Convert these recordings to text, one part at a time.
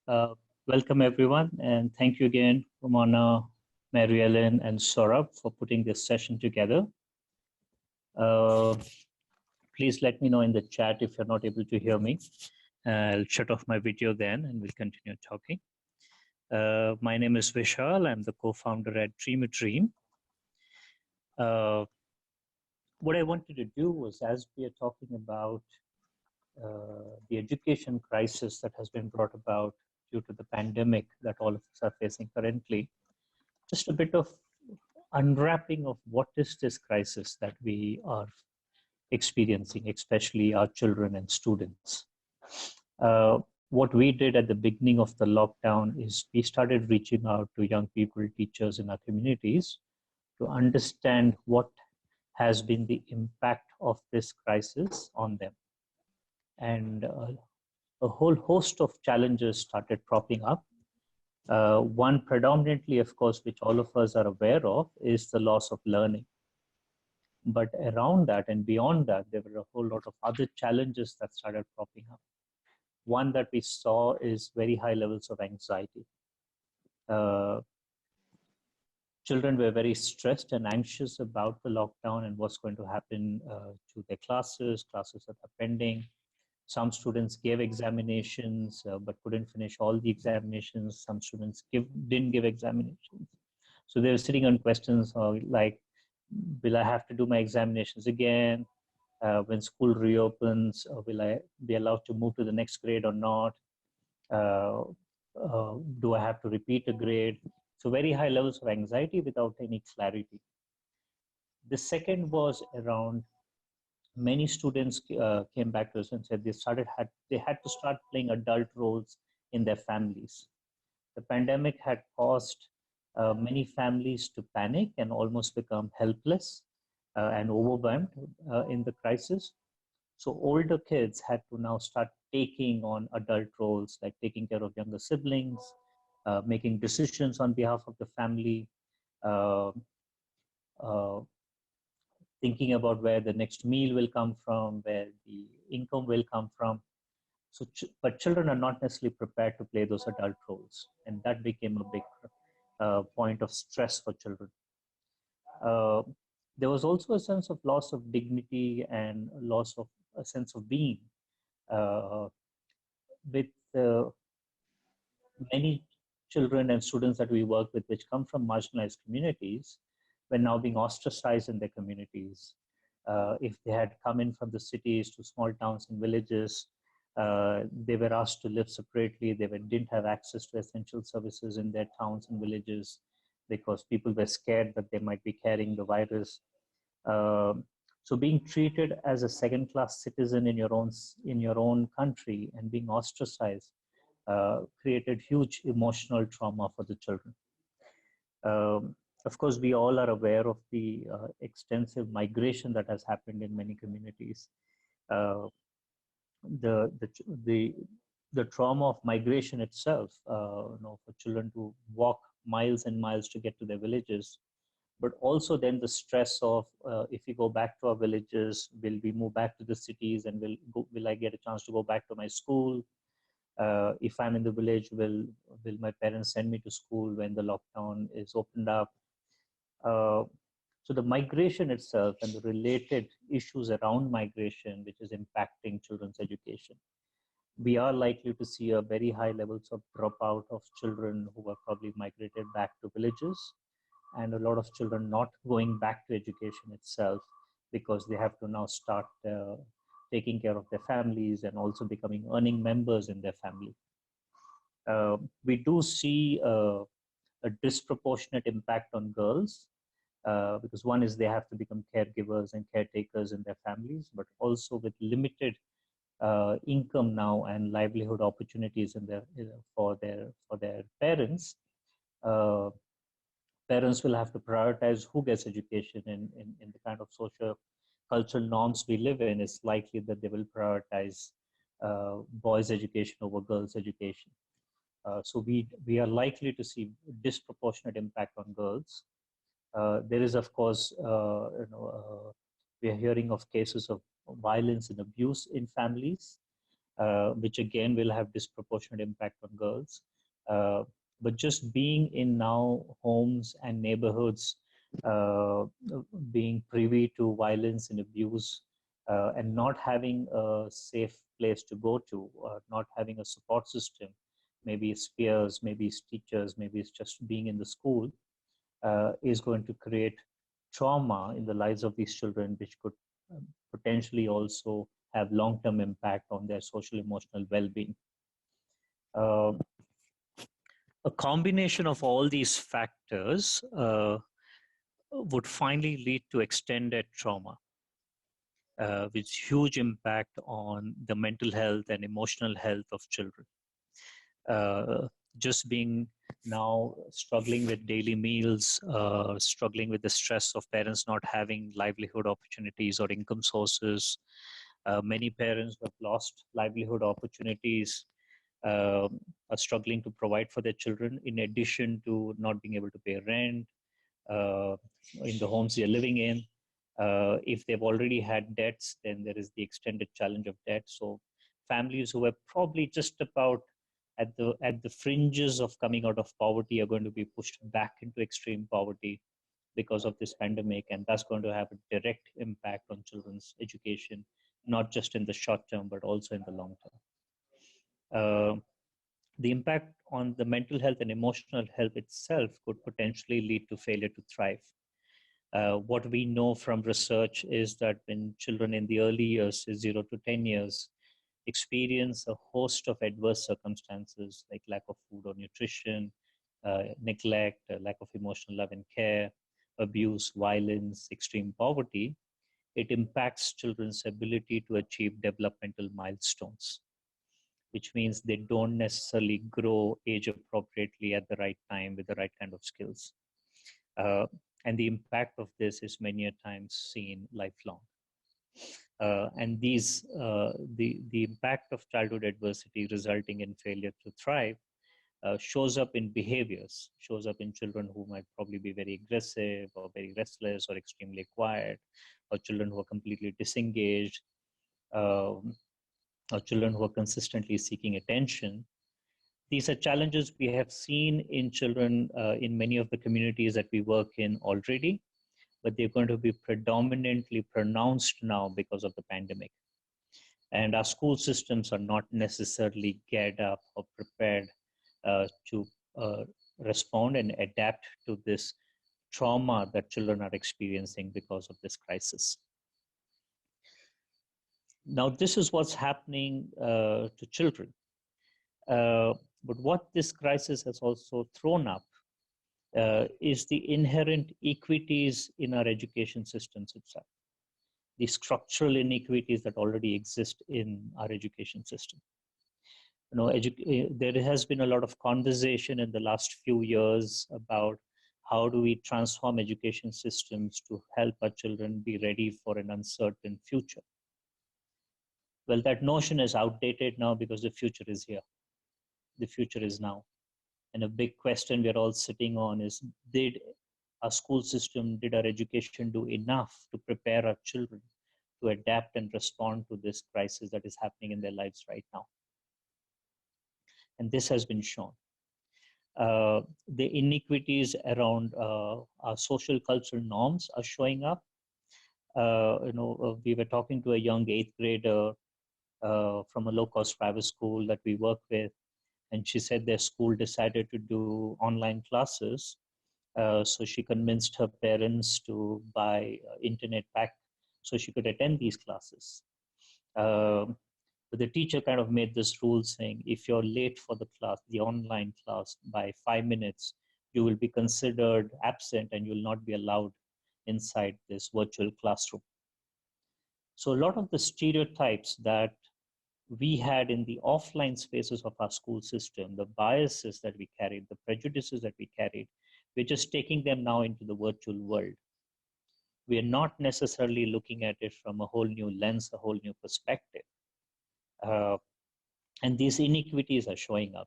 Uh, Welcome everyone, and thank you again, Romana, Mary Ellen, and Saurabh for putting this session together. Uh, Please let me know in the chat if you're not able to hear me. I'll shut off my video then, and we'll continue talking. My name is Vishal. I'm the co-founder at Dream a Dream. What I wanted to do was, as we are talking about the education crisis that has been brought about due to the pandemic that all of us are facing currently, just a bit of unwrapping of what is this crisis that we are experiencing, especially our children and students. What we did at the beginning of the lockdown is we started reaching out to young people, teachers in our communities to understand what has been the impact of this crisis on them. And a whole host of challenges started cropping up. One predominantly, of course, which all of us are aware of, is the loss of learning. But around that and beyond that, there were a whole lot of other challenges that started cropping up. One that we saw is very high levels of anxiety. Children were very stressed and anxious about the lockdown and what's going to happen to their classes that are pending. Some students gave examinations but couldn't finish all the examinations. Some students didn't give examinations. So they were sitting on questions like, will I have to do my examinations again? When school reopens, will I be allowed to move to the next grade or not? Do I have to repeat a grade? So very high levels of anxiety without any clarity. The second was around many students came back to us and said they had to start playing adult roles in their families. The pandemic had caused many families to panic and almost become helpless and overwhelmed in the crisis. So older kids had to now start taking on adult roles, like taking care of younger siblings, making decisions on behalf of the family, uh, uh, thinking about where the next meal will come from, where the income will come from. So, but children are not necessarily prepared to play those adult roles, and that became a big point of stress for children. Uh, there was also a sense of loss of dignity and loss of a sense of being. With many children and students that we work with, which come from marginalized communities, were now being ostracized in their communities. If they had come in from the cities to small towns and villages, they were asked to live separately. Didn't have access to essential services in their towns and villages because people were scared that they might be carrying the virus. So being treated as a second-class citizen in your own country and being ostracized created huge emotional trauma for the children. Of course, we all are aware of the extensive migration that has happened in many communities. The trauma of migration itself, for children to walk miles and miles to get to their villages, but also then the stress of if we go back to our villages, will we move back to the cities, and will I get a chance to go back to my school? If I'm in the village, will my parents send me to school when the lockdown is opened up? So the migration itself and the related issues around migration, which is impacting children's education. We are likely to see a very high levels of dropout of children who are probably migrated back to villages, and a lot of children not going back to education itself because they have to now start taking care of their families and also becoming earning members in their family. We do see a disproportionate impact on girls because one is they have to become caregivers and caretakers in their families, but also with limited income now and livelihood opportunities for their parents. Parents will have to prioritize who gets education in the kind of social cultural norms we live in. It's likely that they will prioritize boys' education over girls' education. So we are likely to see disproportionate impact on girls. There is, of course, we are hearing of cases of violence and abuse in families. which again will have disproportionate impact on girls. Uh, but just being in now homes and neighborhoods, uh, being privy to violence and abuse, and not having a safe place to go to, not having a support system, maybe it's peers, maybe it's teachers, maybe it's just being in the school, is going to create trauma in the lives of these children, which could potentially also have long-term impact on their social emotional well-being. Uh, a combination of all these factors would finally lead to extended trauma, with huge impact on the mental health and emotional health of children. Just being now struggling with daily meals, struggling with the stress of parents not having livelihood opportunities or income sources. Many parents who have lost livelihood opportunities are struggling to provide for their children, in addition to not being able to pay rent in the homes they're living in. If they've already had debts, then there is the extended challenge of debt. So families who are probably just about at the fringes of coming out of poverty are going to be pushed back into extreme poverty because of this pandemic, and that's going to have a direct impact on children's education, not just in the short term, but also in the long term. The impact on the mental health and emotional health itself could potentially lead to failure to thrive. What we know from research is that when children in the early years, 0 to 10 years, experience a host of adverse circumstances like lack of food or nutrition, neglect, lack of emotional love and care, abuse, violence, extreme poverty, it impacts children's ability to achieve developmental milestones, which means they don't necessarily grow age appropriately at the right time with the right kind of skills. And the impact of this is many a times seen lifelong. And the impact of childhood adversity resulting in failure to thrive shows up in behaviors, shows up in children who might probably be very aggressive or very restless or extremely quiet, or children who are completely disengaged, or children who are consistently seeking attention. These are challenges we have seen in children in many of the communities that we work in already, but they're going to be predominantly pronounced now because of the pandemic. And our school systems are not necessarily geared up or prepared to respond and adapt to this trauma that children are experiencing because of this crisis. Now, this is what's happening to children. But what this crisis has also thrown up is the inherent inequities in our education systems itself, the structural inequities that already exist in our education system. There has been a lot of conversation in the last few years about how do we transform education systems to help our children be ready for an uncertain future. Well, that notion is outdated now because the future is here. The future is now. And a big question we're all sitting on is, did our school system, did our education do enough to prepare our children to adapt and respond to this crisis that is happening in their lives right now? And this has been shown. The inequities around our social cultural norms are showing up. We were talking to a young 8th grader from a low-cost private school that we work with, and she said their school decided to do online classes. So she convinced her parents to buy internet pack so she could attend these classes. But the teacher kind of made this rule saying, if you're late for the class, the online class, by 5 minutes, you will be considered absent and you will not be allowed inside this virtual classroom. So a lot of the stereotypes that we had in the offline spaces of our school system, the biases that we carried, the prejudices that we carried, we're just taking them now into the virtual world. We are not necessarily looking at it from a whole new lens, a whole new perspective. And these inequities are showing up.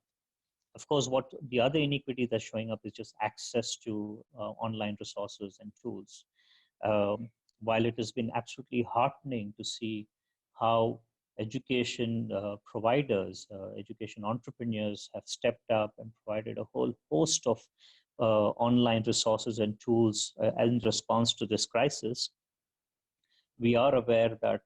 Of course, what the other inequity that's showing up is just access to online resources and tools. While it has been absolutely heartening to see how Education providers, education entrepreneurs have stepped up and provided a whole host of online resources and tools in response to this crisis. We are aware that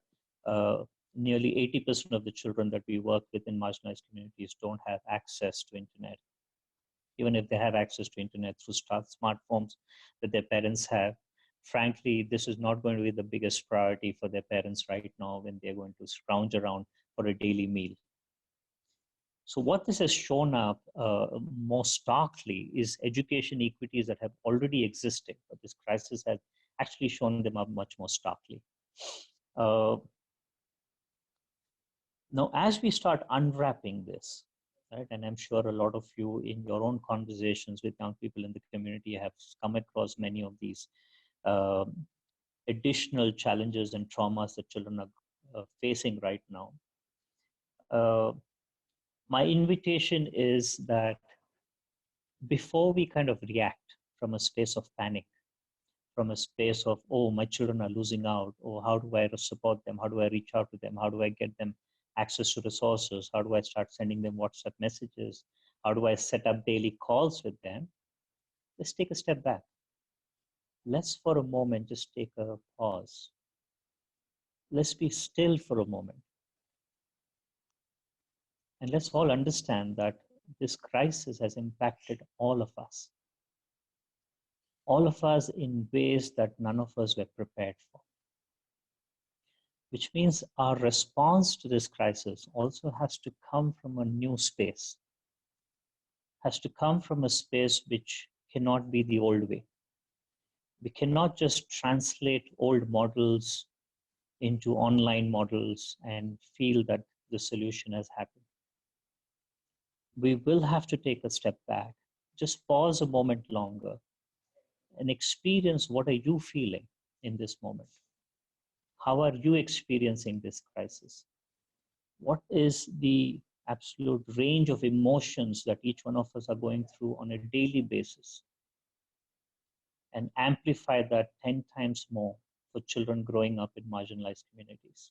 nearly 80% of the children that we work with in marginalized communities don't have access to internet. Even if they have access to internet through smartphones that their parents have, frankly, this is not going to be the biggest priority for their parents right now when they're going to scrounge around for a daily meal. So what this has shown up more starkly is education equities that have already existed, but this crisis has actually shown them up much more starkly. Now, as we start unwrapping this, right, and I'm sure a lot of you in your own conversations with young people in the community have come across many of these additional challenges and traumas that children are facing right now. My invitation is that before we kind of react from a space of panic, from a space of, oh, my children are losing out, or how do I support them? How do I reach out to them? How do I get them access to resources? How do I start sending them WhatsApp messages? How do I set up daily calls with them? Let's take a step back. Let's for a moment just take a pause. Let's be still for a moment. And let's all understand that this crisis has impacted all of us. All of us in ways that none of us were prepared for. Which means our response to this crisis also has to come from a new space, has to come from a space which cannot be the old way. We cannot just translate old models into online models and feel that the solution has happened. We will have to take a step back, just pause a moment longer and experience what are you feeling in this moment. How are you experiencing this crisis? What is the absolute range of emotions that each one of us are going through on a daily basis? And amplify that 10 times more for children growing up in marginalized communities.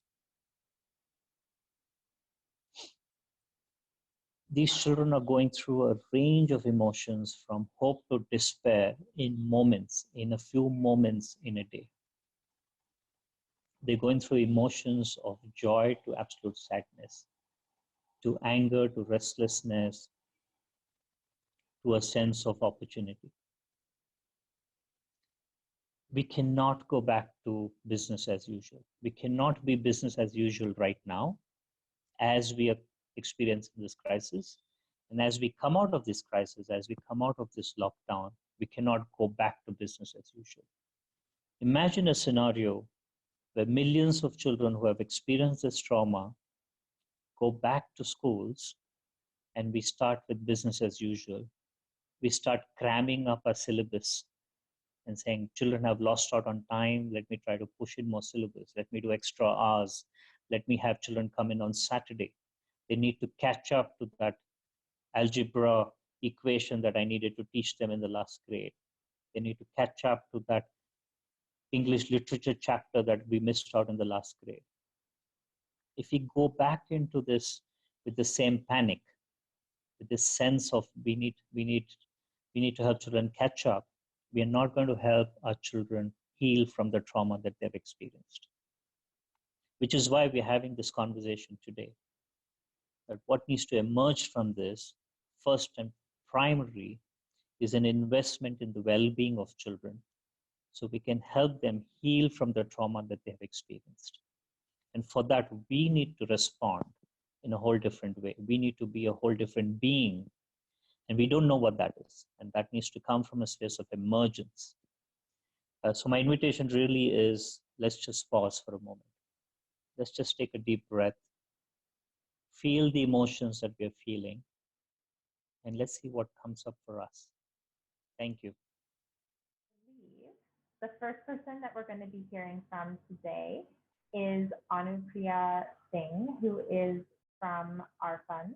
These children are going through a range of emotions from hope to despair in moments, in a few moments in a day. They're going through emotions of joy to absolute sadness, to anger, to restlessness, to a sense of opportunity. We cannot go back to business as usual. We cannot be business as usual right now as we are experiencing this crisis. And as we come out of this crisis, as we come out of this lockdown, we cannot go back to business as usual. Imagine a scenario where millions of children who have experienced this trauma go back to schools and we start with business as usual. We start cramming up our syllabus and saying, children have lost out on time, let me try to push in more syllabus, let me do extra hours, let me have children come in on Saturday. They need to catch up to that algebra equation that I needed to teach them in the last grade. They need to catch up to that English literature chapter that we missed out in the last grade. If we go back into this with the same panic, with this sense of we need to help children catch up, we are not going to help our children heal from the trauma that they've experienced. Which is why we're having this conversation today. That what needs to emerge from this, first and primary, is an investment in the well-being of children, so we can help them heal from the trauma that they have experienced. And for that, we need to respond in a whole different way. We need to be a whole different being. And we don't know what that is. And that needs to come from a space of emergence. So my invitation really is, let's just pause for a moment. Let's just take a deep breath. Feel the emotions that we're feeling. And let's see what comes up for us. Thank you. The first person that we're going to be hearing from today is Anupriya Singh, who is from Arpan,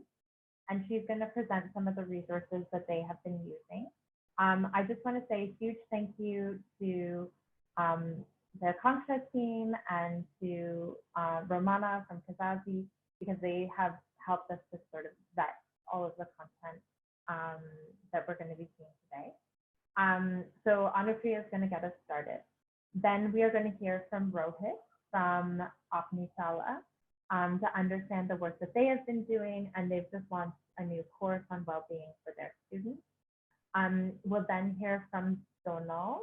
and she's going to present some of the resources that they have been using. I just want to say a huge thank you to the Ankanksha team and to Romana from Kizazi, because they have helped us to sort of vet all of the content that we're going to be seeing today. So Anupriya is going to get us started. Then we are going to hear from Rohit from Apni Shala to understand the work that they have been doing, and they've just launched a new course on well-being for their students. We'll then hear from Sonal,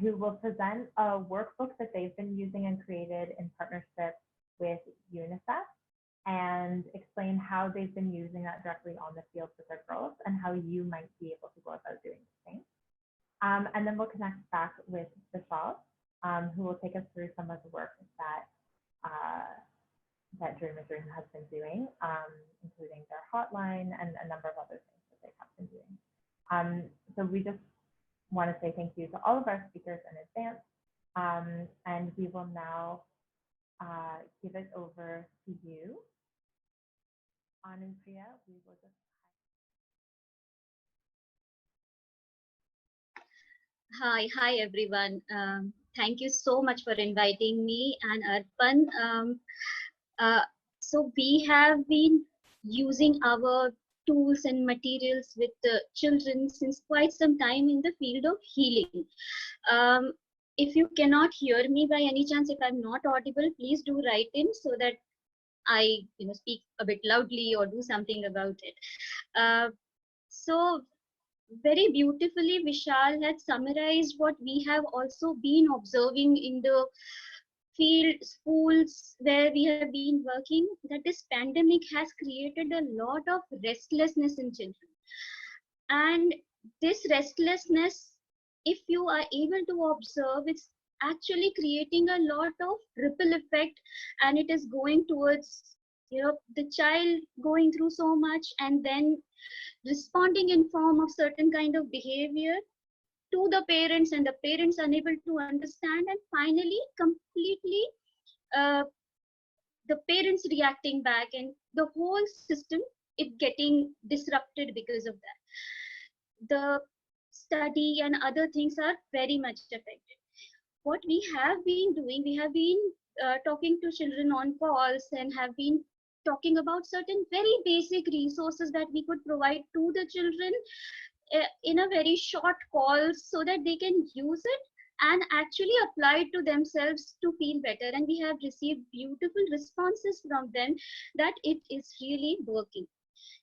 who will present a workbook that they've been using and created in partnership with UNICEF, and explain how they've been using that directly on the field with their girls and how you might be able to go about doing the same. And then we'll connect back with Vishal, who will take us through some of the work that that Dream a Dream has been doing, including their hotline and a number of other things that they have been doing. So we just want to say thank you to all of our speakers in advance, and we will now give it over to you. Anupriya, we will just. Hi everyone. Thank you so much for inviting me and Arpan. So we have been using our tools and materials with the children since quite some time in the field of healing. If you cannot hear me by any chance, if I'm not audible, please do write in so that I speak a bit loudly or do something about it. So very beautifully, Vishal had summarized what we have also been observing in the field, schools where we have been working, that this pandemic has created a lot of restlessness in children. And this restlessness, if you are able to observe, it's actually creating a lot of ripple effect, and it is going towards the child going through so much and then responding in form of certain kind of behavior to the parents, and the parents unable to understand, and finally completely the parents reacting back, and the whole system it getting disrupted because of that. The study and other things are very much affected. What we have been doing, we have been talking to children on calls and have been talking about certain very basic resources that we could provide to the children in a very short call so that they can use it and actually apply it to themselves to feel better. And we have received beautiful responses from them that it is really working.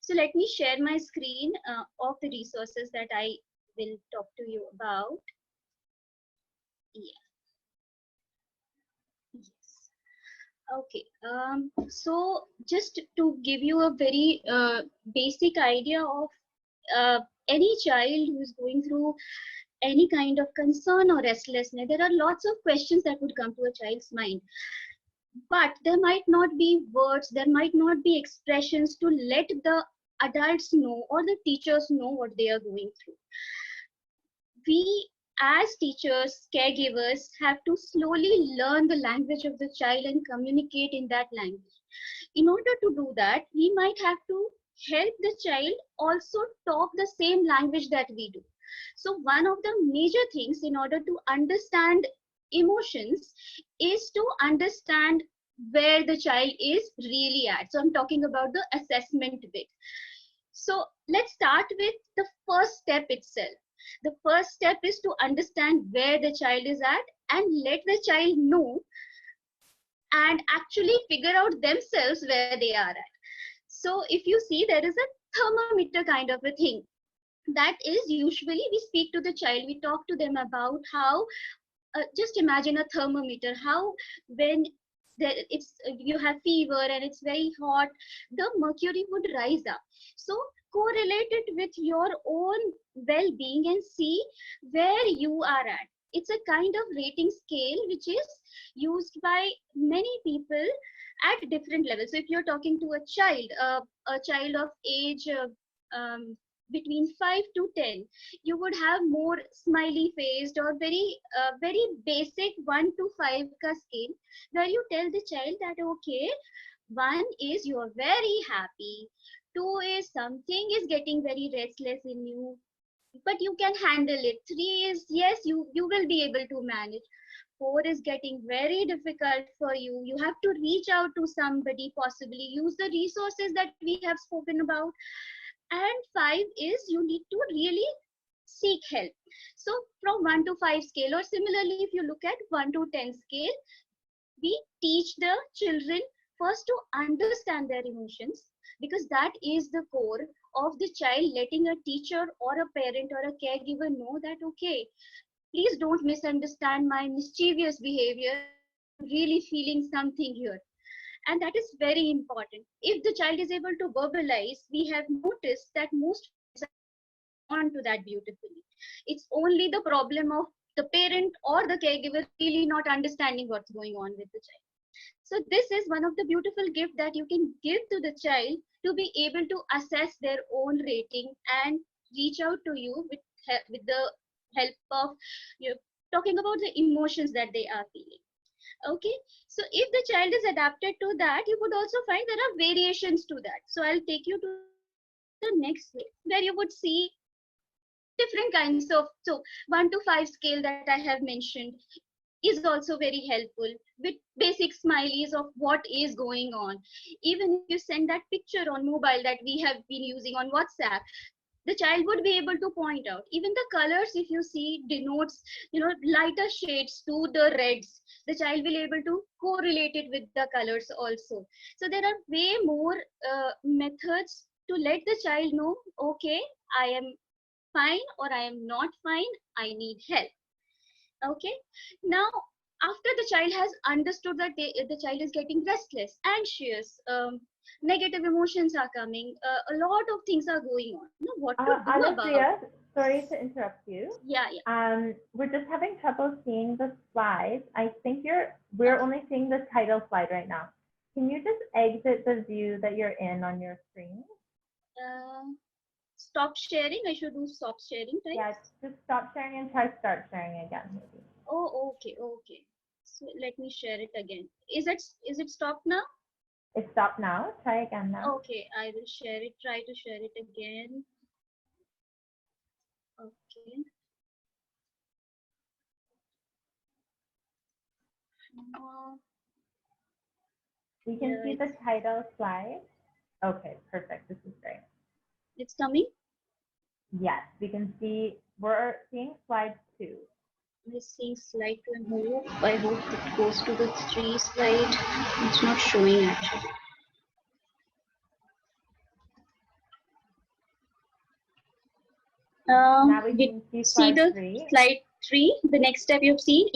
So let me share my screen of the resources that I will talk to you about. Yeah. Yes. Okay. So just to give you a very basic idea of any child who is going through any kind of concern or restlessness, there are lots of questions that would come to a child's mind. But there might not be words, there might not be expressions to let the adults know or the teachers know what they are going through. We as teachers, caregivers have to slowly learn the language of the child and communicate in that language. In order to do that, we might have to help the child also talk the same language that we do. So one of the major things in order to understand emotions is to understand where the child is really at. So I'm talking about the assessment bit. So let's start with the first step itself. The first step is to understand where the child is at and let the child know and actually figure out themselves where they are at. So if you see, there is a thermometer kind of a thing. That is usually we speak to the child, we talk to them about how, just imagine a thermometer, how when you have fever and it's very hot, the mercury would rise up. So correlate it with your own well-being and see where you are at. It's a kind of rating scale which is used by many people at different levels. So if you're talking to a child of age between 5 to 10, you would have more smiley faced or very basic 1 to 5 ka scale, where you tell the child that okay, 1 is you are very happy, 2 is something is getting very restless in you, but you can handle it. 3 is, yes, you will be able to manage. 4 is getting very difficult for you. You have to reach out to somebody, possibly use the resources that we have spoken about. And 5 is you need to really seek help. So from 1 to 5 scale, or similarly, if you look at 1 to 10 scale, we teach the children first to understand their emotions, because that is the core of the child, letting a teacher or a parent or a caregiver know that, okay, please don't misunderstand my mischievous behavior. I'm really feeling something here. And that is very important. If the child is able to verbalize, we have noticed that most respond to that beautifully. It's only the problem of the parent or the caregiver really not understanding what's going on with the child. So this is one of the beautiful gifts that you can give to the child, to be able to assess their own rating and reach out to you with the help of, you know, talking about the emotions that they are feeling. Okay, so if the child is adapted to that, you would also find there are variations to that. So I'll take you to the next slide, where you would see different kinds of, so 1 to 5 scale that I have mentioned is also very helpful, with basic smileys of what is going on. Even if you send that picture on mobile that we have been using on WhatsApp, the child would be able to point out. Even the colors, if you see, denotes, you know, lighter shades to the reds. The child will able to correlate it with the colors also. So there are way more methods to let the child know, okay, I am fine or I am not fine, I need help. Okay, now after the child has understood that the child is getting restless, anxious, negative emotions are coming, a lot of things are going on, you know, what to do Anupriya, about. sorry to interrupt you. Yeah. We're just having trouble seeing the slides. I think we're only seeing the title slide right now. Can you just exit the view that you're in on your screen? Stop sharing. I should do stop sharing, right? Yeah, just stop sharing and try start sharing again, maybe. Oh, okay. So let me share it again. Is it stopped now? It's stopped now. Try again now. Okay, I will share it. Try to share it again. Okay. We can see the title slide. Okay, perfect. This is great. It's coming? Yes, we can see, we're seeing slide 2. We're seeing slide 2 and I hope it goes to the 3 slide. It's not showing actually. Now we can see slide 3. Slide 3, the next step you're seeing?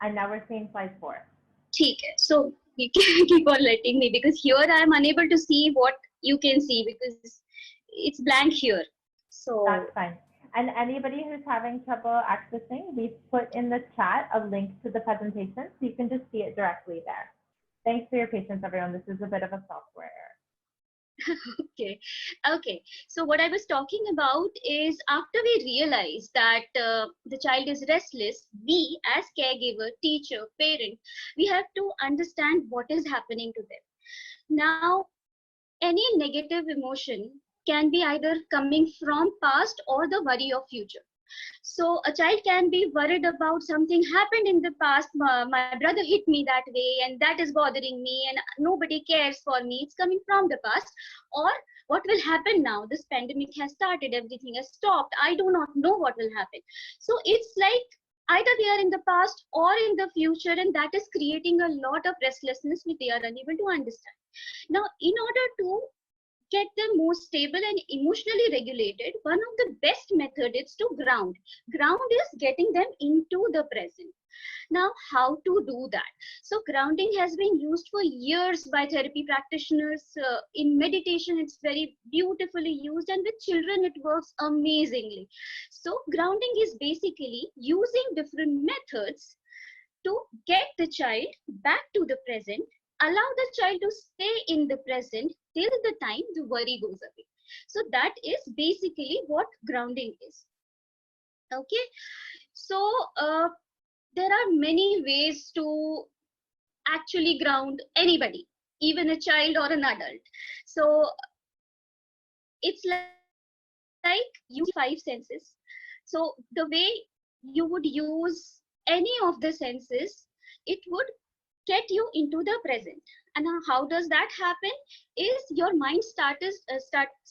And now we're seeing slide 4. Okay, so you can keep on letting me, because here I am unable to see what you can see because it's blank here. So that's fine. And anybody who's having trouble accessing, we've put in the chat a link to the presentation, so you can just see it directly there. Thanks for your patience, everyone. This is a bit of a software error. Okay. So what I was talking about is, after we realize that the child is restless, we as caregiver, teacher, parent, we have to understand what is happening to them. Now, any negative emotion can be either coming from past or the worry of future. So a child can be worried about something happened in the past. My brother hit me that way and that is bothering me and nobody cares for me. It's coming from the past. Or what will happen now? This pandemic has started, everything has stopped. I do not know what will happen. So it's like either they are in the past or in the future, and that is creating a lot of restlessness which they are unable to understand. Now, in order to get them more stable and emotionally regulated, one of the best method is to ground. Ground is getting them into the present. Now, how to do that? So grounding has been used for years by therapy practitioners. In meditation, it's very beautifully used, and with children, it works amazingly. So grounding is basically using different methods to get the child back to the present, allow the child to stay in the present till the time the worry goes away. So that is basically what grounding is. Okay, so there are many ways to actually ground anybody, even a child or an adult. So it's like like use 5 senses. So the way you would use any of the senses, it would get you into the present. And how does that happen? Is your mind starts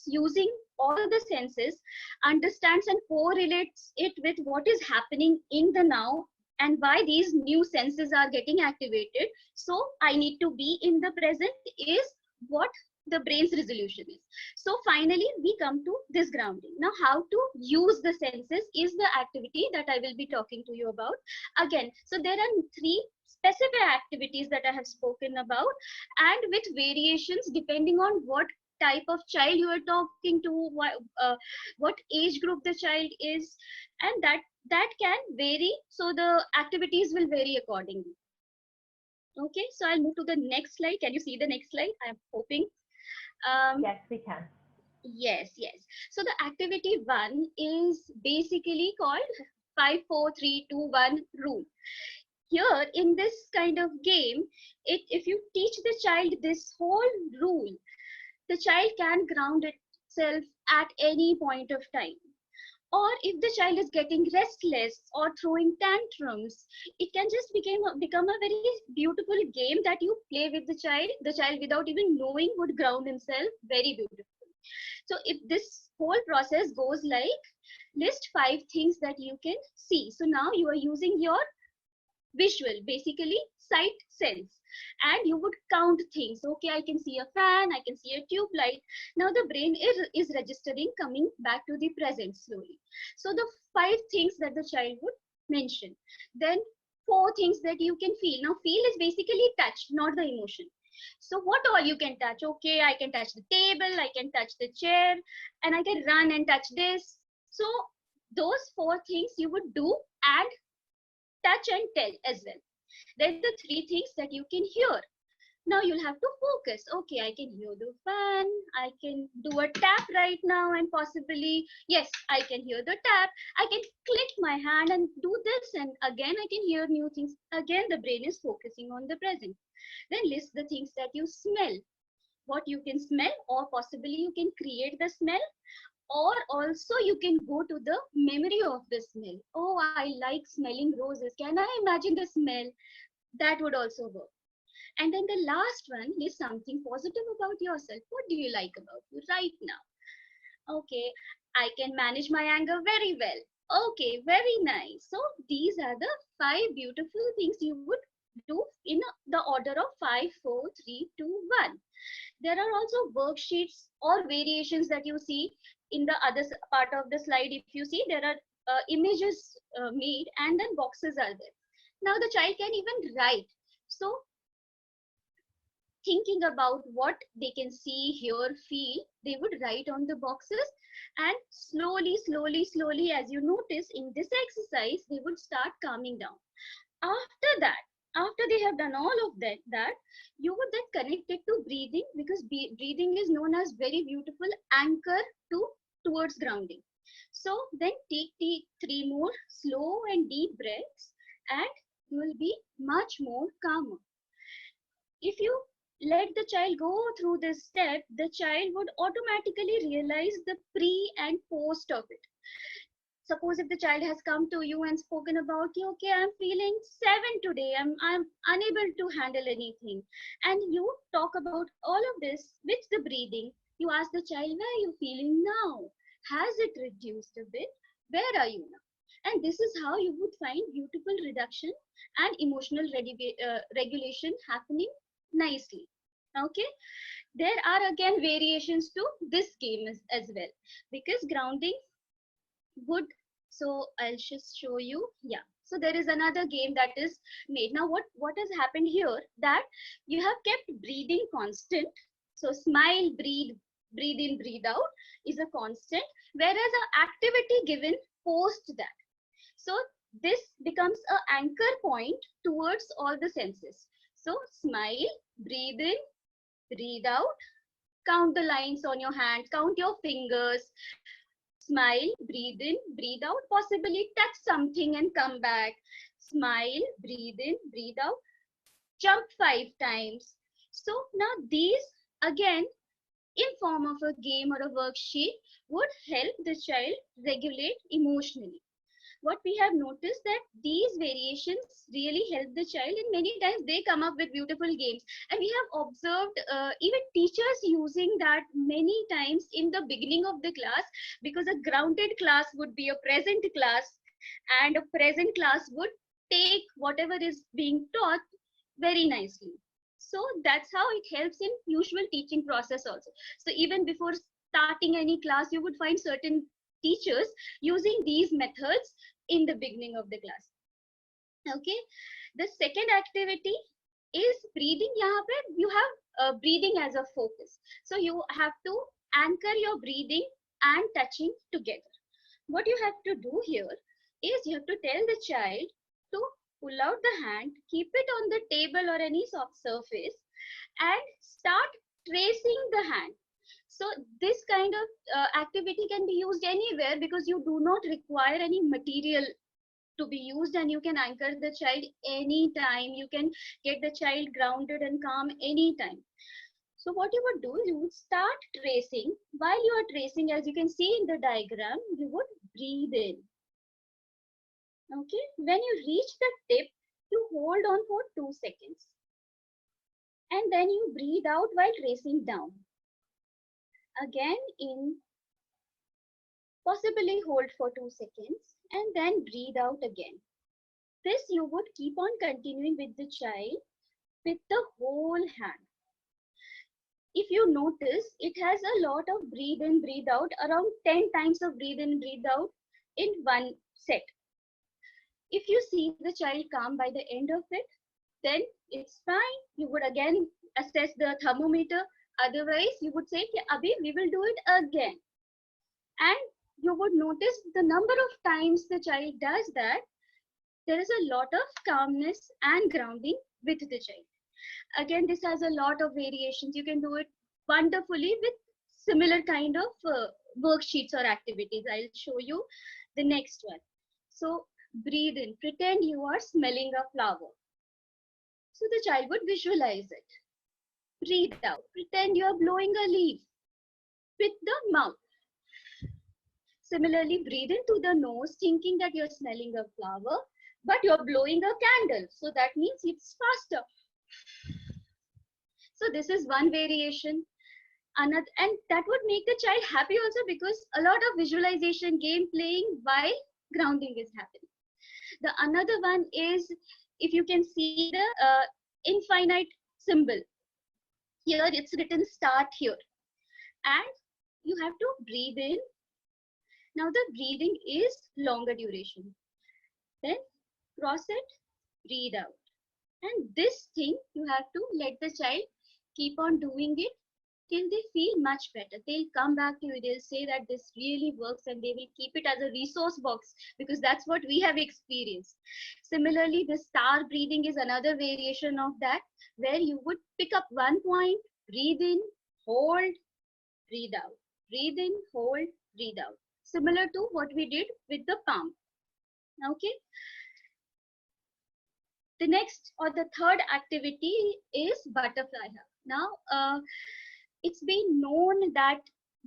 using all the senses, understands and correlates it with what is happening in the now and why these new senses are getting activated. So I need to be in the present is what the brain's resolution is. So finally we come to this grounding. Now how to use the senses is the activity that I will be talking to you about again. So there are 3 specific activities that I have spoken about, and with variations depending on what type of child you are talking to, what age group the child is, and that can vary. So the activities will vary accordingly. Okay, so I'll move to the next slide. Can you see the next slide? I'm hoping. Yes, we can. Yes. So the activity 1 is basically called 5, 4, 3, 2, 1 rule. Here in this kind of game, if you teach the child this whole rule, the child can ground itself at any point of time. Or if the child is getting restless or throwing tantrums, it can just become a very beautiful game that you play with the child without even knowing would ground himself very beautifully. So if this whole process goes like, list 5 things that you can see. So now you are using your visual, basically sight sense, and you would count things. Okay, I can see a fan, I can see a tube light. Now the brain is registering, coming back to the present slowly. So the 5 things that the child would mention. Then 4 things that you can feel. Now feel is basically touch, not the emotion. So what all you can touch? Okay, I can touch the table, I can touch the chair, and I can run and touch this. So those 4 things you would do, and touch and tell as well. Then the 3 things that you can hear. Now you'll have to focus. Okay, I can hear the fan, I can do a tap right now, and possibly, yes, I can hear the tap, I can click my hand and do this, and again I can hear new things. Again the brain is focusing on the present. Then list the things that you smell, what you can smell, or possibly you can create the smell, or also you can go to the memory of the smell. Oh, I like smelling roses, can I imagine the smell? That would also work. And then the last one is something positive about yourself. What do you like about you right now? Okay, I can manage my anger very well. Okay, very nice. So these are the 5 beautiful things you would do in the order of 5, 4, 3, 2, 1. There are also worksheets or variations that you see in the other part of the slide. If you see, there are images made, and then boxes are there. Now the child can even write. So thinking about what they can see, hear, feel, they would write on the boxes, and slowly, as you notice in this exercise, they would start calming down. After that, after they have done all of that, you would then connect it to breathing, because breathing is known as very beautiful anchor towards grounding. So then take 3 more slow and deep breaths, and you will be much more calmer. If you let the child go through this step, the child would automatically realize the pre and post of it. Suppose if the child has come to you and spoken about, okay, I'm feeling 7 today, I'm unable to handle anything, and you talk about all of this with the breathing. You ask the child, where are you feeling now? Has it reduced a bit? Where are you now? And this is how you would find beautiful reduction and emotional regulation happening nicely. Okay, there are again variations to this game as well, because grounding would, so I'll just show you. Yeah, so there is another game that is made. Now what has happened here, that you have kept breathing constant. So smile, breathe in, breathe out is a constant, whereas an activity given post that. So this becomes an anchor point towards all the senses. So smile, breathe in, breathe out, count the lines on your hand, count your fingers, smile, breathe in, breathe out, possibly touch something and come back, smile, breathe in, breathe out, jump 5 times. So now these again in form of a game or a worksheet would help the child regulate emotionally. What we have noticed that these variations really help the child, and many times they come up with beautiful games, and we have observed even teachers using that many times in the beginning of the class, because a grounded class would be a present class, and a present class would take whatever is being taught very nicely. So that's how it helps in usual teaching process also. So even before starting any class, you would find certain teachers using these methods in the beginning of the class. Okay, the second activity is breathing. Yahan pe you have breathing as a focus, so you have to anchor your breathing and touching together. What you have to do here is you have to tell the child to pull out the hand, keep it on the table or any soft surface, and start tracing the hand. So this kind of activity can be used anywhere, because you do not require any material to be used, and you can anchor the child anytime. You can get the child grounded and calm anytime. So what you would do, you would start tracing. While you are tracing, as you can see in the diagram, you would breathe in. Okay, when you reach the tip, you hold on for 2 seconds. And then you breathe out while tracing down. Again in, possibly hold for 2 seconds, and then breathe out again. This you would keep on continuing with the child with the whole hand. If you notice, it has a lot of breathe in, breathe out, around 10 times of breathe in, breathe out in one set. If you see the child calm by the end of it, then it's fine. You would again assess the thermometer. Otherwise, you would say, Abhi, we will do it again. And you would notice the number of times the child does that, there is a lot of calmness and grounding with the child. Again, this has a lot of variations. You can do it wonderfully with similar kind of worksheets or activities. I'll show you the next one. So breathe in, pretend you are smelling a flower. So the child would visualize it. Breathe out, pretend you are blowing a leaf with the mouth. Similarly, breathe in through the nose, thinking that you're smelling a flower, but you're blowing a candle. So that means it's faster. So this is one variation. Another, and that would make the child happy also, because a lot of visualization, game playing while grounding is happening. The another one is, if you can see the infinite symbol. Here it's written start here. And you have to breathe in. Now the breathing is longer duration. Then cross it, breathe out. And this thing you have to let the child keep on doing it till they feel much better. They'll come back to you, they'll say that this really works, and they will keep it as a resource box, because that's what we have experienced. Similarly, the star breathing is another variation of that, where you would pick up one point, breathe in, hold, breathe out, breathe in, hold, breathe out. Similar to what we did with the palm. Okay. The next or the third activity is butterfly hug. Now, it's been known that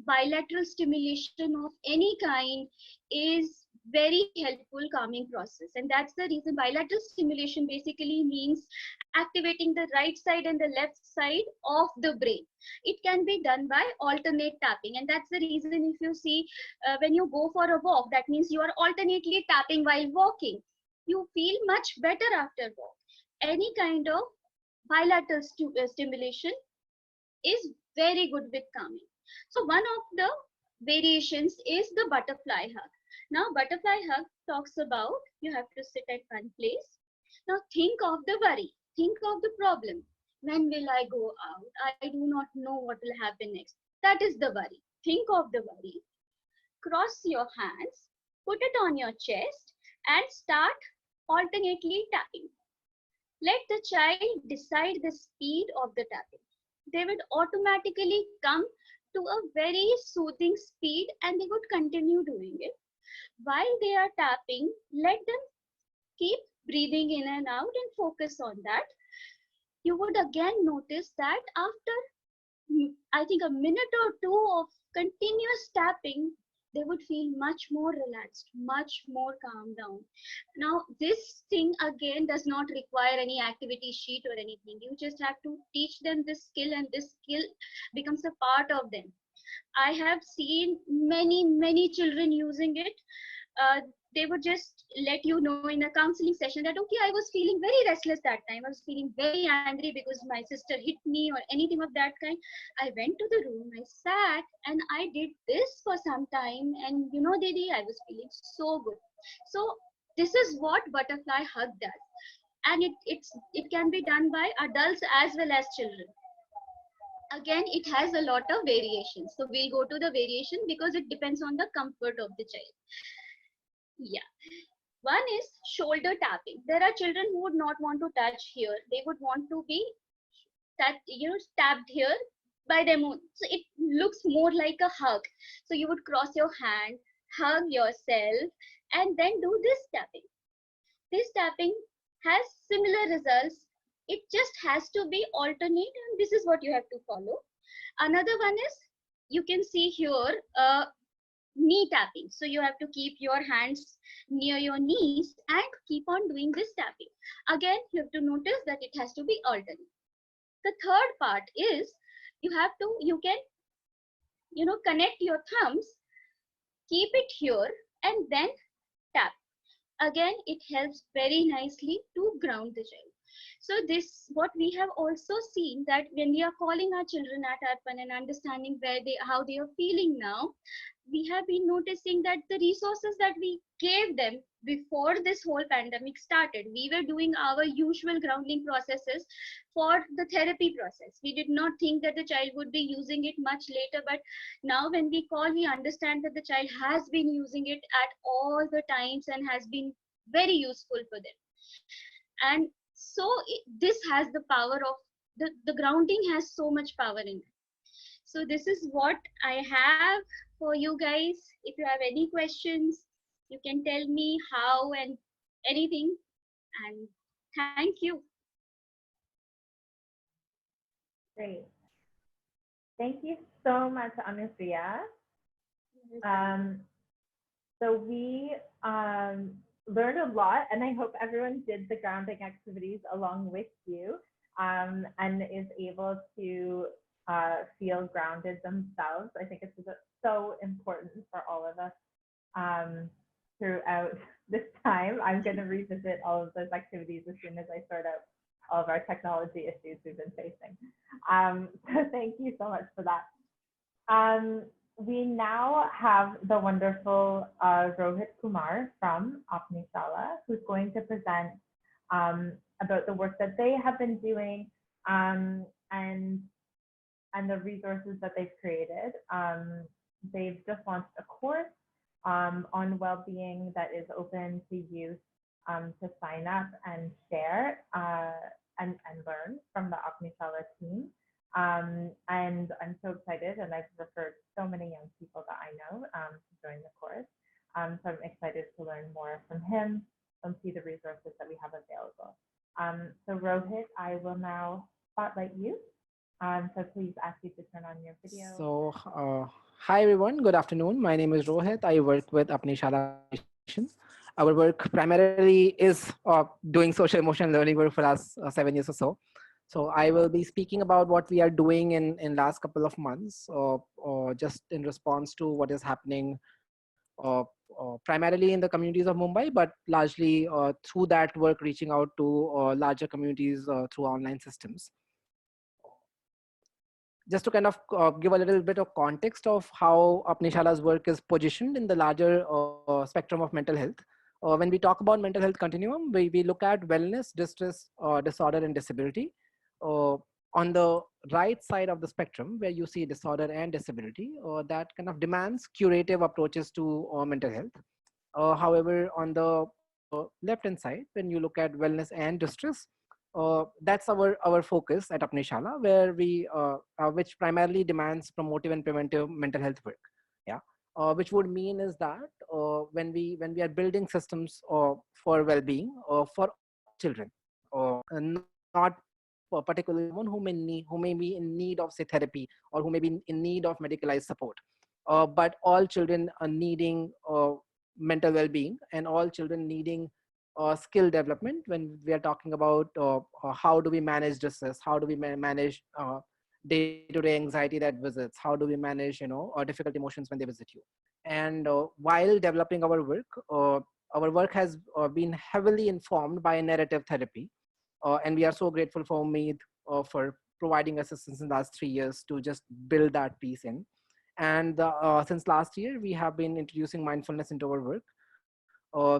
bilateral stimulation of any kind is very helpful calming process, and that's the reason bilateral stimulation basically means activating the right side and the left side of the brain. It can be done by alternate tapping, and that's the reason if you see when you go for a walk, that means you are alternately tapping while walking. You feel much better after walk. Any kind of bilateral stimulation is very good with calming. So one of the variations is the butterfly hug. Now butterfly hug talks about you have to sit at one place. Now think of the worry, think of the problem. When will I go out? I do not know what will happen next. That is the worry. Think of the worry. Cross your hands, put it on your chest and start alternately tapping. Let the child decide the speed of the tapping. They would automatically come to a very soothing speed, and they would continue doing it. While they are tapping, let them keep breathing in and out and focus on that. You would again notice that after I think a minute or two of continuous tapping, they would feel much more relaxed, much more calm down. Now, this thing again does not require any activity sheet or anything. You just have to teach them this skill, and this skill becomes a part of them. I have seen many children using it. Uh, they would just let you know in a counseling session that, okay, I was feeling very restless that time. I was feeling very angry because my sister hit me or anything of that kind. I went to the room, I sat, and I did this for some time. And you know, Didi, I was feeling so good. So this is what butterfly hug does. And it can be done by adults as well as children. Again, it has a lot of variations, so we'll go to the variation because it depends on the comfort of the child. Yeah, one is shoulder tapping. There are children who would not want to touch here, they would want to be tapped here by them own. So it looks more like a hug. So you would cross your hand, hug yourself, and then do this tapping. This tapping has similar results. It just has to be alternate, and this is what you have to follow. Another one is, you can see here, knee tapping. So you have to keep your hands near your knees and keep on doing this tapping. Again, you have to notice that it has to be alternate. The third part is, you can connect your thumbs, keep it here, and then tap. Again, it helps very nicely to ground the child. So this, what we have also seen, that when we are calling our children at Arpan and understanding how they are feeling now, we have been noticing that the resources that we gave them before this whole pandemic started, we were doing our usual grounding processes for the therapy process. We did not think that the child would be using it much later, but now when we call, we understand that the child has been using it at all the times and has been very useful for them. And so this has the power of the grounding has so much power in it. So this is what I have for you guys. If you have any questions, you can tell me how and anything. And thank you. Great. Thank you so much, Anupriya. So we learned a lot, and I hope everyone did the grounding activities along with you, and is able to feel grounded themselves. I think it's so important for all of us throughout this time. I'm going to revisit all of those activities as soon as I sort out all of our technology issues we've been facing. So thank you so much for that. We now have the wonderful Rohit Kumar from Apni Shala, who's going to present about the work that they have been doing and the resources that they've created. They've just launched a course on well-being that is open to youth to sign up and share and learn from the Apni Shala team. And I'm so excited, and I've referred so many young people that I know to join the course. So I'm excited to learn more from him and see the resources that we have available. So Rohit, I will now spotlight you. So please ask you to turn on your video. So hi everyone, good afternoon. My name is Rohit. I work with Apni Shala Foundation. Our work primarily is doing social emotional learning work for us 7 years or so. So I will be speaking about what we are doing in last couple of months, just in response to what is happening primarily in the communities of Mumbai, but largely through that work reaching out to larger communities through online systems. Just to kind of give a little bit of context of how Apni Shala's work is positioned in the larger spectrum of mental health. When we talk about mental health continuum, we look at wellness, distress, disorder, and disability. On the right side of the spectrum, where you see disorder and disability, that kind of demands curative approaches to mental health. However, on the left-hand side, when you look at wellness and distress, that's our focus at Apni Shala, where we which primarily demands promotive and preventive mental health work. Yeah, which would mean is that when we are building systems for well-being for children, not particularly someone who may be in need of say therapy, or who may be in need of medicalized support. But all children are needing mental well-being, and all children needing skill development when we are talking about how do we manage distress, how do we manage day-to-day anxiety that visits, how do we manage difficult emotions when they visit you. And while developing our work has been heavily informed by narrative therapy, and we are so grateful for Umeed for providing assistance in the last 3 years to just build that piece in. And since last year, we have been introducing mindfulness into our work.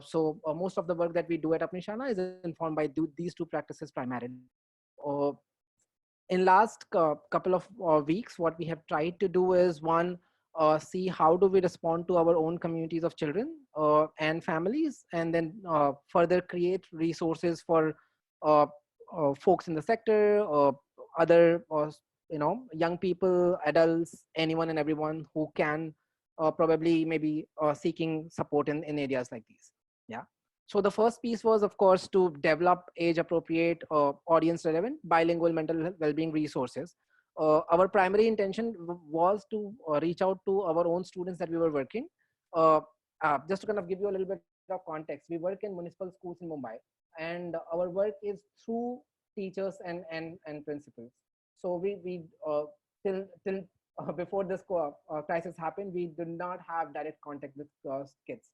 So most of the work that we do at Apni Shala is informed by these two practices primarily. Uh, in last couple of weeks, what we have tried to do is, one, see how do we respond to our own communities of children and families, and then further create resources for uh, folks in the sector, other young people, adults, anyone and everyone who can probably maybe seeking support in areas like these. Yeah. So the first piece was, of course, to develop age-appropriate, audience-relevant, bilingual mental well-being resources. Our primary intention was to reach out to our own students that we were working. Just to kind of give you a little bit of context, we work in municipal schools in Mumbai, and our work is through teachers and principals. So we till before this crisis happened, we did not have direct contact with kids.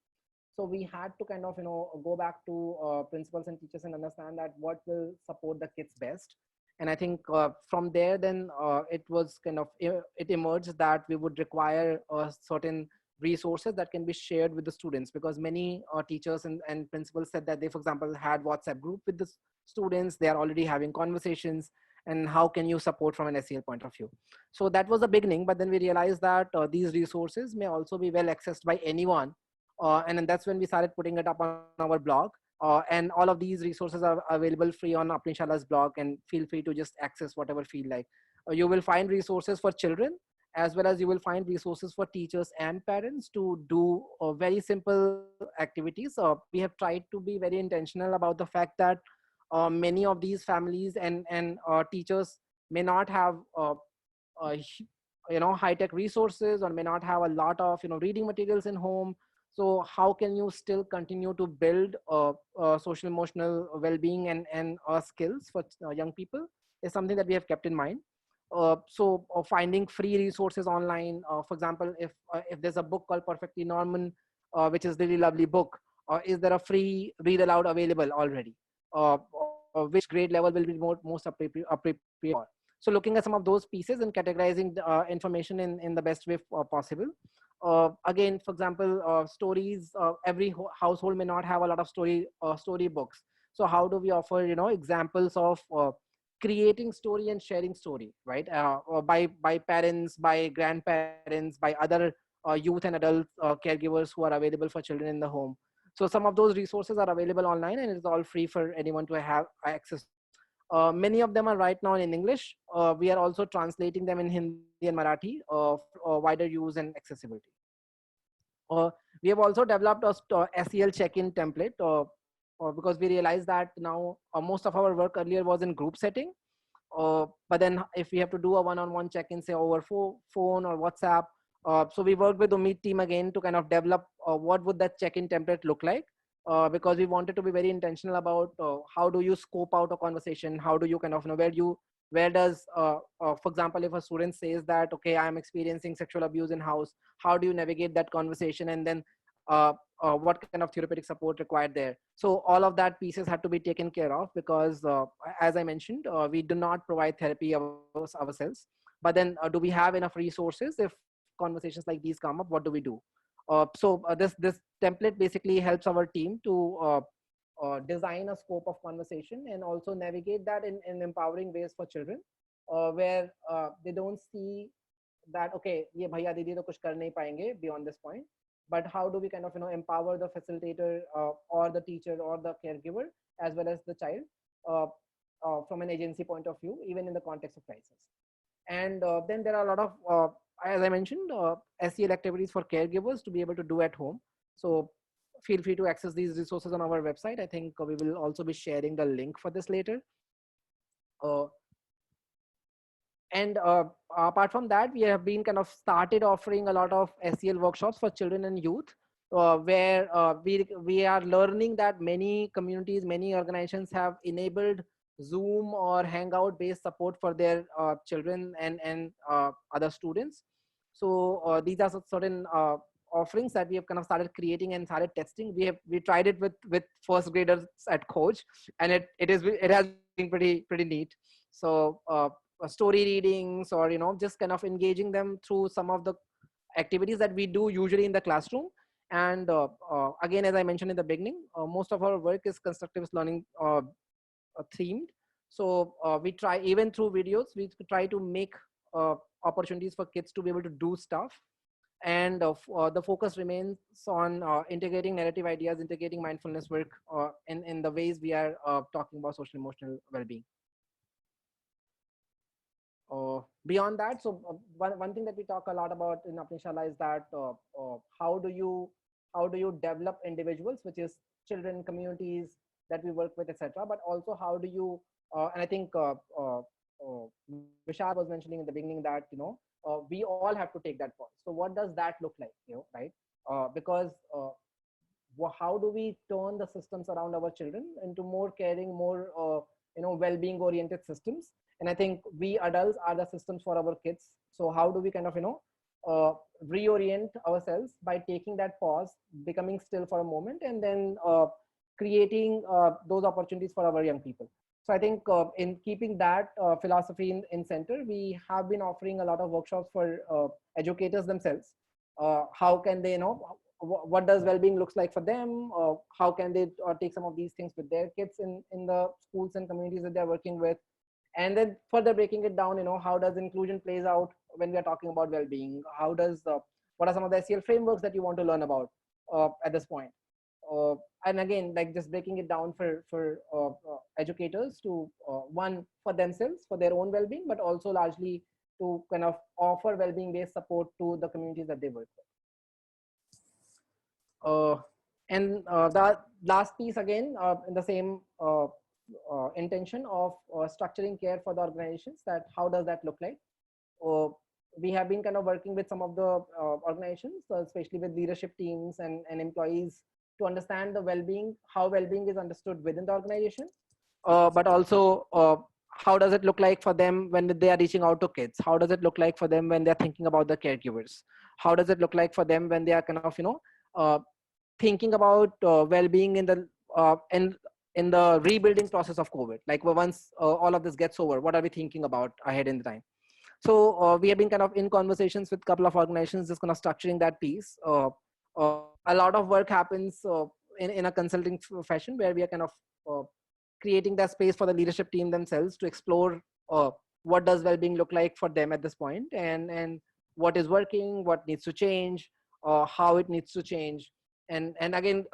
So we had to kind of go back to principals and teachers and understand that what will support the kids best. And I think from there, then it was kind of it emerged that we would require certain resources that can be shared with the students, because many teachers and principals said that they, for example, had WhatsApp group with the students, they are already having conversations, and how can you support from an SEL point of view. So that was the beginning, but then we realized that these resources may also be well accessed by anyone. And then that's when we started putting it up on our blog. And all of these resources are available free on Apni Shala's blog, and feel free to just access whatever feel like. You will find resources for children, as well as you will find resources for teachers and parents to do very simple activities. We have tried to be very intentional about the fact that many of these families and teachers may not have high-tech resources, or may not have a lot of reading materials in home. So how can you still continue to build social emotional well-being and skills for young people is something that we have kept in mind. So finding free resources online, for example, if there's a book called Perfectly Normal, which is really lovely book, is there a free read aloud available already? Which grade level will be most appropriate for? So looking at some of those pieces and categorizing the information in the best way possible. Again, for example, stories, every household may not have a lot of story books. So how do we offer examples of creating story and sharing story, right? By parents, by grandparents, by other youth and adult caregivers who are available for children in the home. So some of those resources are available online, and it's all free for anyone to have access. Many of them are right now in English. We are also translating them in Hindi and Marathi for wider use and accessibility. We have also developed a SEL check-in template because we realized that now most of our work earlier was in group setting. But then if we have to do a one-on-one check-in, say over phone or WhatsApp, so we worked with the Meet team again to kind of develop what would that check-in template look like. Because we wanted to be very intentional about how do you scope out a conversation, how do you kind of where does for example, if a student says that, okay, I am experiencing sexual abuse in house, how do you navigate that conversation, and then what kind of therapeutic support required there. So all of that pieces had to be taken care of, because as I mentioned, we do not provide therapy ourselves, but then do we have enough resources if conversations like these come up? What do we do? So this template basically helps our team to design a scope of conversation and also navigate that in empowering ways for children, where they don't see that, okay, ye bhaiya didi to kuch kar nahi payenge beyond this point, but how do we kind of empower the facilitator or the teacher or the caregiver as well as the child from an agency point of view, even in the context of crisis. And then there are a lot of as I mentioned, SEL activities for caregivers to be able to do at home. So feel free to access these resources on our website. I think we will also be sharing the link for this later. And apart from that, we have been kind of started offering a lot of SEL workshops for children and youth, where we are learning that many communities, many organizations have enabled Zoom or Hangout based support for their children and other students. So these are certain offerings that we have kind of started creating and started testing. We tried it with first graders at Coach, and it has been pretty neat. So story readings, or just kind of engaging them through some of the activities that we do usually in the classroom. And again, as I mentioned in the beginning, most of our work is constructive learning themed. So we try, even through videos, we try to make opportunities for kids to be able to do stuff. And the focus remains on integrating narrative ideas, integrating mindfulness work in the ways we are talking about social emotional well-being. Beyond that, so one thing that we talk a lot about in Apni Shala is that how do you develop individuals, which is children, communities that we work with, etc. But also how do you, and I think Vishal was mentioning in the beginning that we all have to take that pause. So what does that look like, right? Because how do we turn the systems around our children into more caring, more well-being oriented systems? And I think we adults are the systems for our kids. So how do we kind of reorient ourselves by taking that pause, becoming still for a moment, and then creating those opportunities for our young people? So I think in keeping that philosophy in center, we have been offering a lot of workshops for educators themselves. How can they what does well-being looks like for them? How can they take some of these things with their kids in the schools and communities that they're working with? And then further breaking it down, how does inclusion plays out when we are talking about well-being? How does what are some of the SEL frameworks that you want to learn about at this point? And again, like just breaking it down for educators to one, for themselves, for their own well-being, but also largely to kind of offer well-being based support to the communities that they work with. And the last piece, again, in the same intention of structuring care for the organizations, that how does that look like? We have been kind of working with some of the organizations, especially with leadership teams and employees, to understand the well-being, how well-being is understood within the organization, but also how does it look like for them when they are reaching out to kids? How does it look like for them when they're thinking about the caregivers? How does it look like for them when they are kind of thinking about well-being in the rebuilding process of COVID? Like once all of this gets over, what are we thinking about ahead in the time? So we have been kind of in conversations with a couple of organizations, just kind of structuring that piece. A lot of work happens in a consulting fashion, where we are kind of creating that space for the leadership team themselves to explore what does well-being look like for them at this point, and what is working, what needs to change, how it needs to change. And again,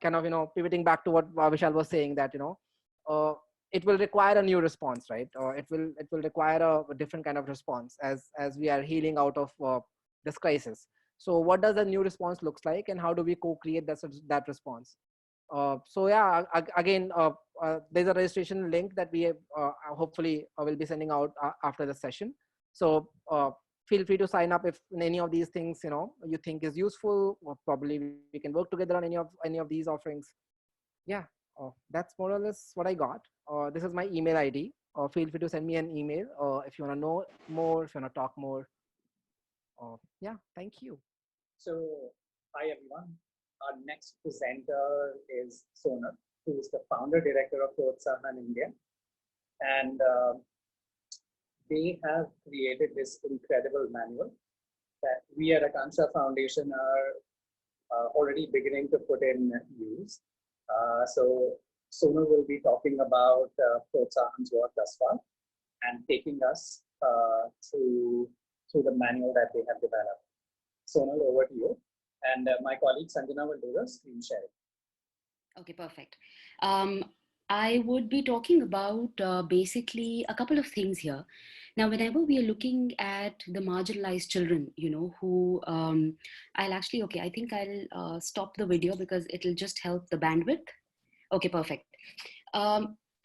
kind of pivoting back to what Vishal was saying, that it will require a new response, right? It will require a different kind of response as we are healing out of this crisis. So what does a new response looks like, and how do we co-create that response? So yeah, again, there's a registration link that we have, hopefully will be sending out after the session. So feel free to sign up if in any of these things you think is useful, or probably we can work together on any of these offerings. Yeah, that's more or less what I got. This is my email ID. Feel free to send me an email if you want to know more, if you want to talk more. Yeah, thank you. So, hi everyone. Our next presenter is Sonal, who is the founder director of Protsahan India, and they have created this incredible manual that we at Ankanksha Foundation are already beginning to put in use. So Sonal will be talking about Protsahan's work thus far and taking us through the manual that they have developed. Sonal, over to you. And my colleague Sanjana will do the screen sharing. Okay, perfect. I would be talking about basically a couple of things here. Now, whenever we are looking at the marginalized children, who I'll actually, okay, I think I'll stop the video because it'll just help the bandwidth. Okay, perfect.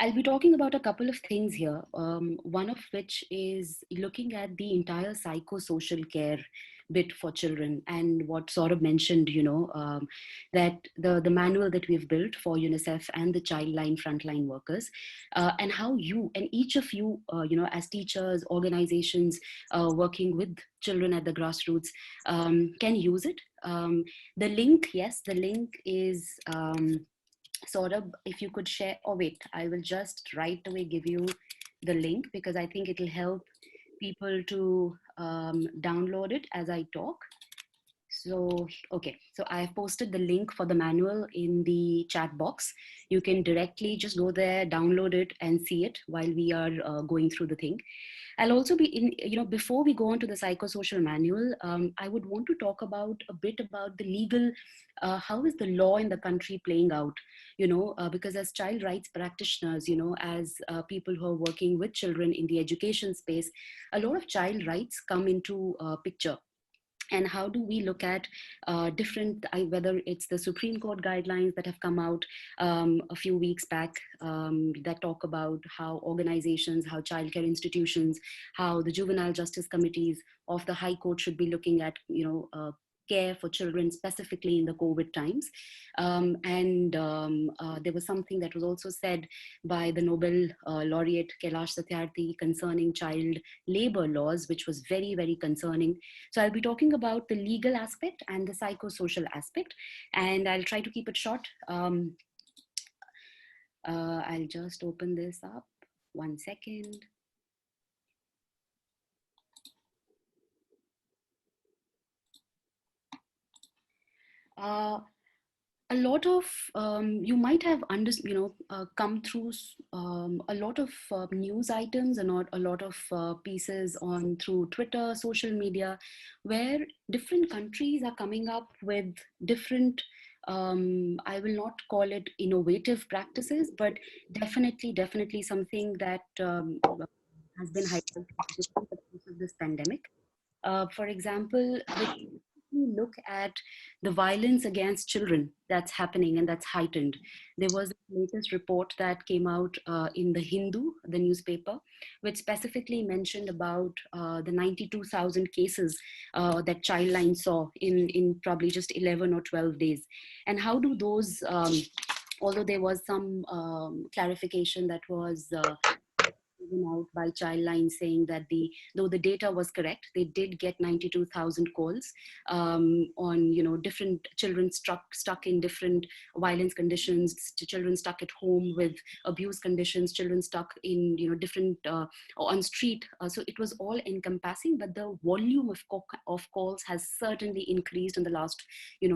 I'll be talking about a couple of things here. One of which is looking at the entire psychosocial care bit for children, and what sort of mentioned, that the manual that we've built for UNICEF and the Childline frontline workers, and how you and each of you, as teachers, organizations working with children at the grassroots, can use it. The link, yes, the link is. Sort of, if you could share, oh wait, I will just right away give you the link, because I think it'll help people to download it as I talk. So, okay, so I have posted the link for the manual in the chat box. You can directly just go there, download it, and see it while we are going through the thing. I'll also be in, before we go on to the psychosocial manual, I would want to talk about a bit about the legal, how is the law in the country playing out, because as child rights practitioners, as people who are working with children in the education space, a lot of child rights come into picture. And how do we look at different, whether it's the Supreme Court guidelines that have come out a few weeks back that talk about how organizations, how childcare institutions, how the juvenile justice committees of the High Court should be looking at, care for children, specifically in the COVID times. There was something that was also said by the Nobel laureate Kailash Satyarthi concerning child labor laws, which was very, very concerning. So I'll be talking about the legal aspect and the psychosocial aspect, and I'll try to keep it short. I'll just open this up. 1 second. A lot of you might have come through a lot of news items and a lot of pieces on through Twitter, social media, where different countries are coming up with different, I will not call it innovative practices, but definitely something that has been highlighted during the course of this pandemic. For example, we look at the violence against children that's happening and that's heightened. There was a latest report that came out in the Hindu, the newspaper, which specifically mentioned about the 92,000 cases that Childline saw in probably just 11 or 12 days. And how do those, although there was some clarification that was given out by Childline saying that though the data was correct, they did get 92,000 calls on different children stuck in different violence conditions, children stuck at home with abuse conditions, children stuck in different on street. So it was all encompassing, but the volume of calls has certainly increased in the last 2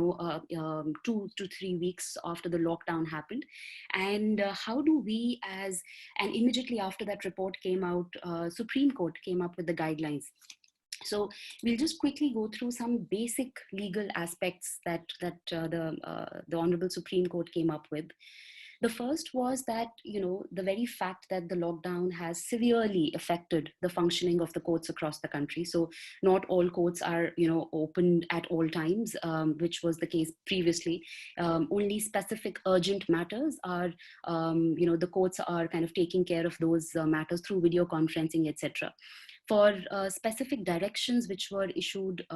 to 3 weeks after the lockdown happened. And how do we and immediately after that report came out, Supreme Court came up with the guidelines. So we'll just quickly go through some basic legal aspects that the Honorable Supreme Court came up with. The first was that, the very fact that the lockdown has severely affected the functioning of the courts across the country. So not all courts are, open at all times, which was the case previously. Only specific urgent matters are, the courts are kind of taking care of those matters through video conferencing, etc. For specific directions which were issued,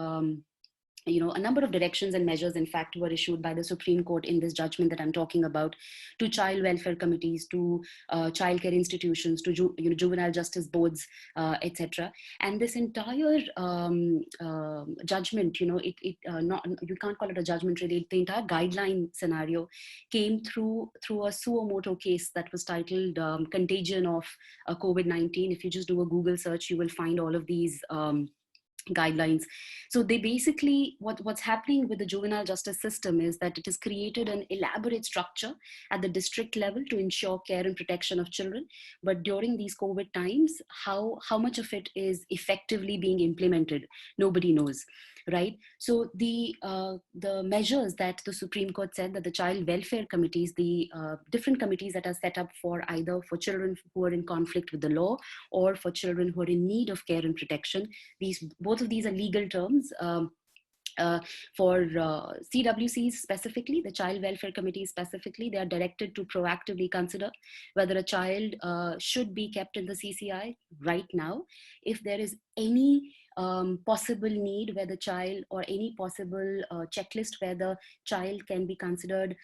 a number of directions and measures, in fact, were issued by the Supreme Court in this judgment that I'm talking about, to child welfare committees, to childcare institutions, to juvenile justice boards, etc. And this entire judgment, you can't call it a judgment really. The entire guideline scenario came through a suo motu case that was titled "Contagion of COVID-19." If you just do a Google search, you will find all of these guidelines. So they basically, what's happening with the juvenile justice system is that it has created an elaborate structure at the district level to ensure care and protection of children. But during these COVID times, how much of it is effectively being implemented, nobody knows, right? So the measures that the Supreme Court said that the child welfare committees, the different committees that are set up for either for children who are in conflict with the law or for children who are in need of care and protection, both of these are legal terms. For CWCs specifically, the Child Welfare Committees specifically, they are directed to proactively consider whether a child should be kept in the CCI right now. If there is any possible need where the child, or any possible checklist where the child can be considered,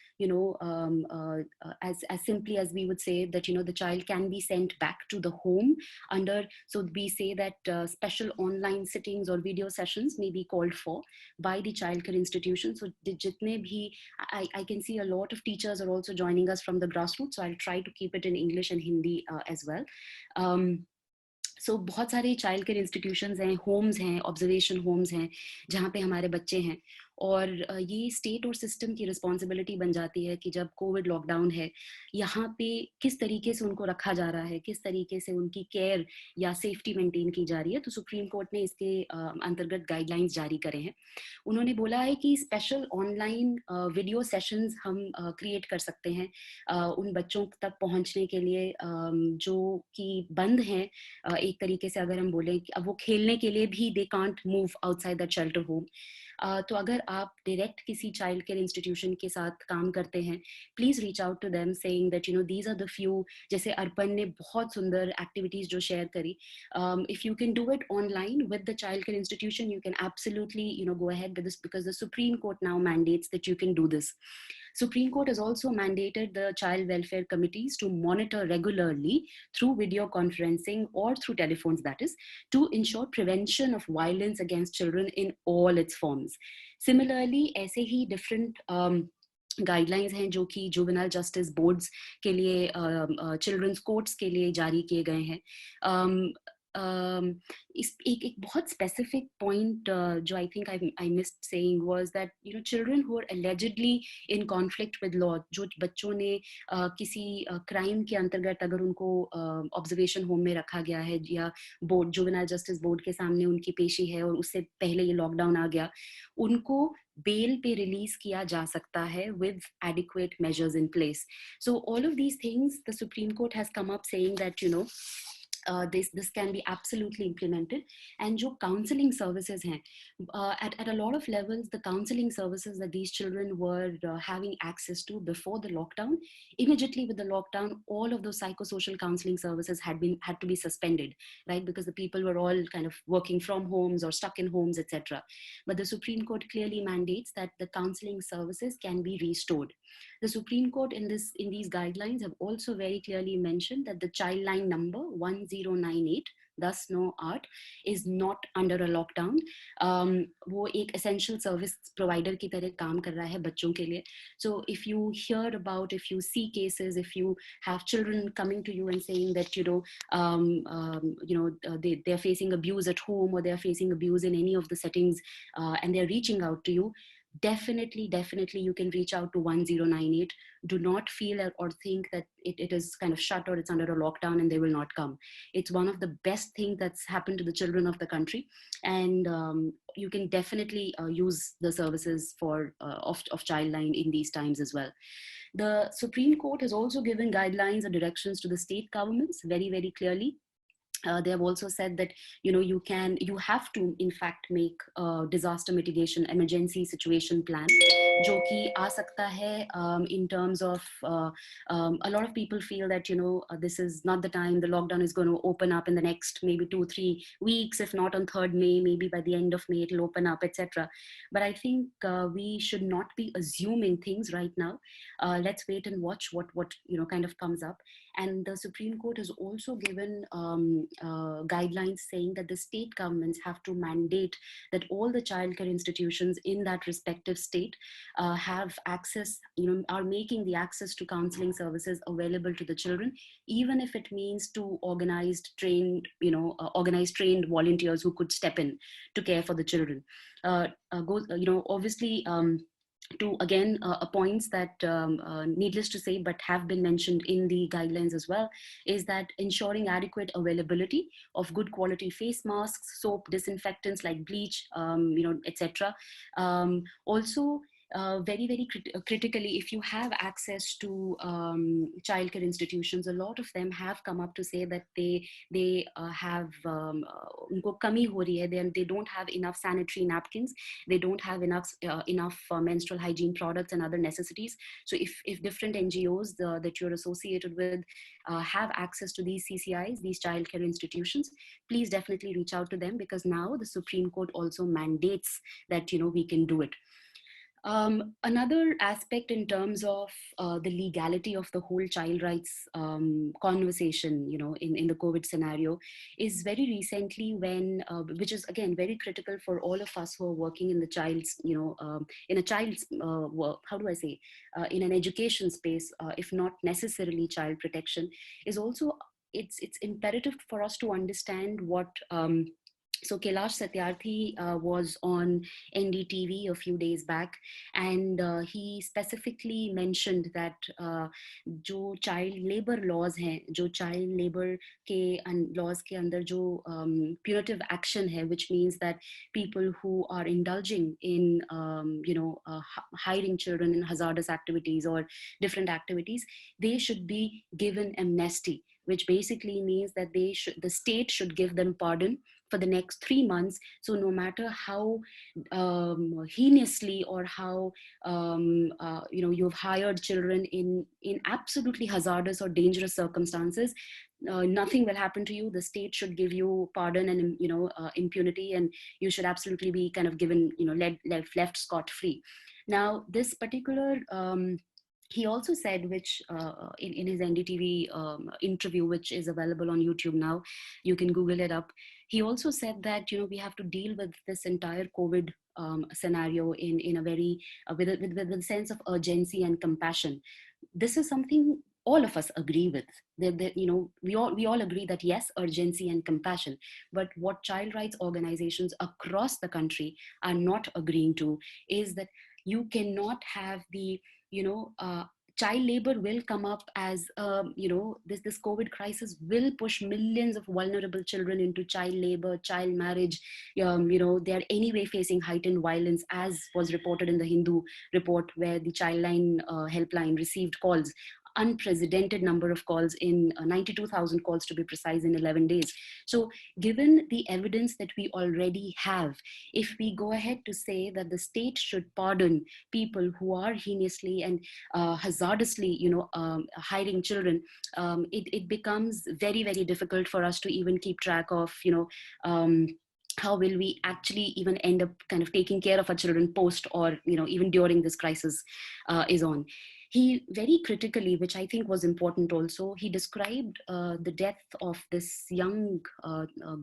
as simply as we would say that, the child can be sent back to the home under, so we say that special online sittings or video sessions may be called for by the childcare institution. So jitne bhi, I can see a lot of teachers are also joining us from the grassroots, so I'll try to keep it in English and Hindi as well. सो बहुत सारे child care institutions हैं, Holmes हैं, observation Holmes हैं जहाँ पे हमारे बच्चे हैं, और ये स्टेट और सिस्टम की रिस्पॉन्सिबिलिटी बन जाती है कि जब कोविड लॉकडाउन है, यहाँ पे किस तरीके से उनको रखा जा रहा है, किस तरीके से उनकी केयर या सेफ्टी मेंटेन की जा रही है। तो सुप्रीम कोर्ट ने इसके अंतर्गत गाइडलाइंस जारी करे हैं। उन्होंने बोला है कि स्पेशल ऑनलाइन वीडियो सेशंस हम क्रिएट कर सकते हैं उन बच्चों तक पहुँचने के लिए जो कि बंद हैं। एक तरीके से अगर हम बोलें कि अब वो खेलने के लिए भी they can't move outside that shelter home. तो अगर आप डायरेक्ट किसी चाइल्ड केयर इंस्टीट्यूशन के साथ काम करते हैं, please reach out to them saying that these are the few, जैसे अर्पण ने बहुत सुंदर एक्टिविटीज जो शेयर करी, if you can do it online with the child care institution, you can absolutely go ahead with this, because the Supreme Court now mandates that you can do this. Supreme Court has also mandated the child welfare committees to monitor regularly through video conferencing or through telephones, that is, to ensure prevention of violence against children in all its forms. Similarly, ऐसे ही different guidelines हैं जो कि juvenile justice boards के लिए, children's courts के लिए जारी किए गए हैं। एक बहुत स्पेसिफिक पॉइंट जो I think I missed saying was that children who are allegedly in conflict with law, जो बच्चों ने किसी क्राइम के अंतर्गत अगर उनको ऑब्जर्वेशन होम में रखा गया है या बोर्ड, जुवेनाइल जस्टिस बोर्ड के सामने उनकी पेशी है और उससे पहले ये लॉकडाउन आ गया, उनको बेल पे रिलीज किया जा सकता है with adequate measures in place. So all of these things, the Supreme Court has come up saying that this can be absolutely implemented. And जो counseling services हैं, at a lot of levels, the counseling services that these children were having access to before the lockdown, immediately with the lockdown, all of those psychosocial counseling services had to be suspended, right? Because the people were all kind of working from homes or stuck in homes, etc. But the Supreme Court clearly mandates that the counseling services can be restored. The Supreme Court in these guidelines have also very clearly mentioned that the child line number 1098, thus no art, is not under a lockdown. वो एक essential service provider की तरह काम कर रहा है बच्चों के लिए. So if you hear about, if you see cases, if you have children coming to you and saying that they are facing abuse at home, or they are facing abuse in any of the settings, and they are reaching out to you, definitely you can reach out to 1098. Do not feel or think that it is kind of shut or it's under a lockdown and they will not come. It's one of the best things that's happened to the children of the country, and you can definitely use the services for of Childline in these times as well. The Supreme Court has also given guidelines or directions to the state governments very, very clearly. They have also said that you have to in fact make a disaster mitigation emergency situation plan, जो कि आ सकता है in terms of a lot of people feel that this is not the time, the lockdown is going to open up in the next maybe 2-3 weeks, if not on 3rd May, maybe by the end of May it'll open up, etc. But I think we should not be assuming things right now. Let's wait and watch what kind of comes up. And the Supreme Court has also given guidelines saying that the state governments have to mandate that all the childcare institutions in that respective state have access, are making the access to counseling services available to the children, even if it means to organized trained volunteers who could step in to care for the children. Obviously, to again points that needless to say but have been mentioned in the guidelines as well, is that ensuring adequate availability of good quality face masks, soap, disinfectants like bleach, etc. Also very critically, if you have access to childcare institutions, a lot of them have come up to say that they have unko kami ho rahi hai. They don't have enough sanitary napkins, they don't have enough menstrual hygiene products and other necessities. So if different NGOs that you're associated with have access to these CCIs, these childcare institutions, please definitely reach out to them, because now the Supreme Court also mandates that we can do it. Another aspect in terms of the legality of the whole child rights conversation, in the COVID scenario, is very recently when, which is again very critical for all of us who are working in the child's, in a child's work, how do I say, in an education space, if not necessarily child protection, is also, it's imperative for us to understand what so Kailash Satyarthi was on NDTV a few days back, and he specifically mentioned that जो child labor laws हैं, जो child labor के laws के अंदर जो punitive action है, which means that people who are indulging in hiring children in hazardous activities or different activities, they should be given amnesty, which basically means that the state should give them pardon for the next 3 months. So no matter how heinously or how you've hired children in absolutely hazardous or dangerous circumstances, nothing will happen to you. The state should give you pardon and impunity, and you should absolutely be kind of given left scot-free. Now this particular he also said, which in his NDTV interview, which is available on YouTube now, you can Google it up. He also said that we have to deal with this entire COVID scenario in a very with a sense of urgency and compassion. This is something all of us agree with. We all agree that yes, urgency and compassion. But what child rights organizations across the country are not agreeing to is that you cannot have the child labor will come up as this COVID crisis will push millions of vulnerable children into child labor, child marriage. They are anyway facing heightened violence, as was reported in the Hindu report, where the Childline helpline received calls, unprecedented number of calls, in 92,000 calls to be precise, in 11 days. So given the evidence that we already have, if we go ahead to say that the state should pardon people who are heinously and hazardously hiring children, it becomes very, very difficult for us to even keep track of how will we actually even end up kind of taking care of our children post or even during this crisis is on. He very critically, which I think was important also, he described the death of this young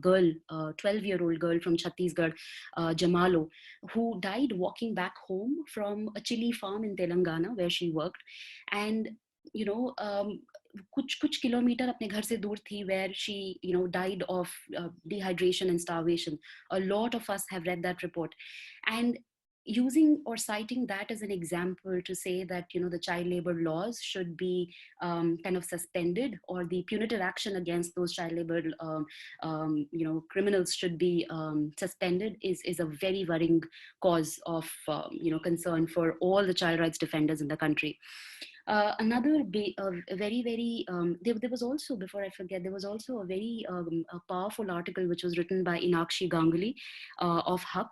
girl, 12-year-old girl from Chhattisgarh, Jamalo, who died walking back home from a chili farm in Telangana where she worked. And कुछ kilometre अपने घर से दूर थी, where she died of dehydration and starvation. A lot of us have read that report, and using or citing that as an example to say that the child labor laws should be kind of suspended, or the punitive action against those child labor criminals should be suspended, is a very worrying cause of concern for all the child rights defenders in the country. Another very, very there was also, before I forget, there was also a very a powerful article which was written by Inakshi Ganguly of Haq,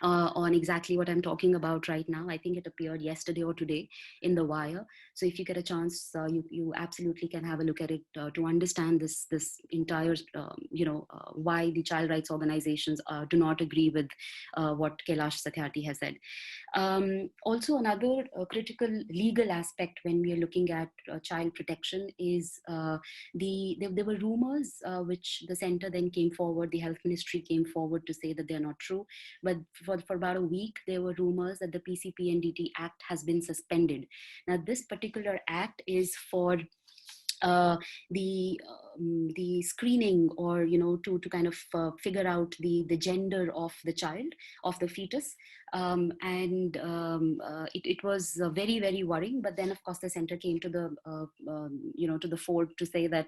on exactly what I'm talking about right now. I think it appeared yesterday or today in The Wire. So if you get a chance, you absolutely can have a look at it to understand this entire, why the child rights organizations do not agree with what Kailash Satyarthi has said. Also, another critical legal aspect when we are looking at child protection is there were rumors which the center then came forward, the health ministry came forward to say that they're not true. But for about a week, there were rumors that the PCPNDT Act has been suspended. Now, this particular act is for the the screening, or to kind of figure out the gender of the child, of the fetus. It was very, very worrying. But then, of course, the center came to the to the fore to say that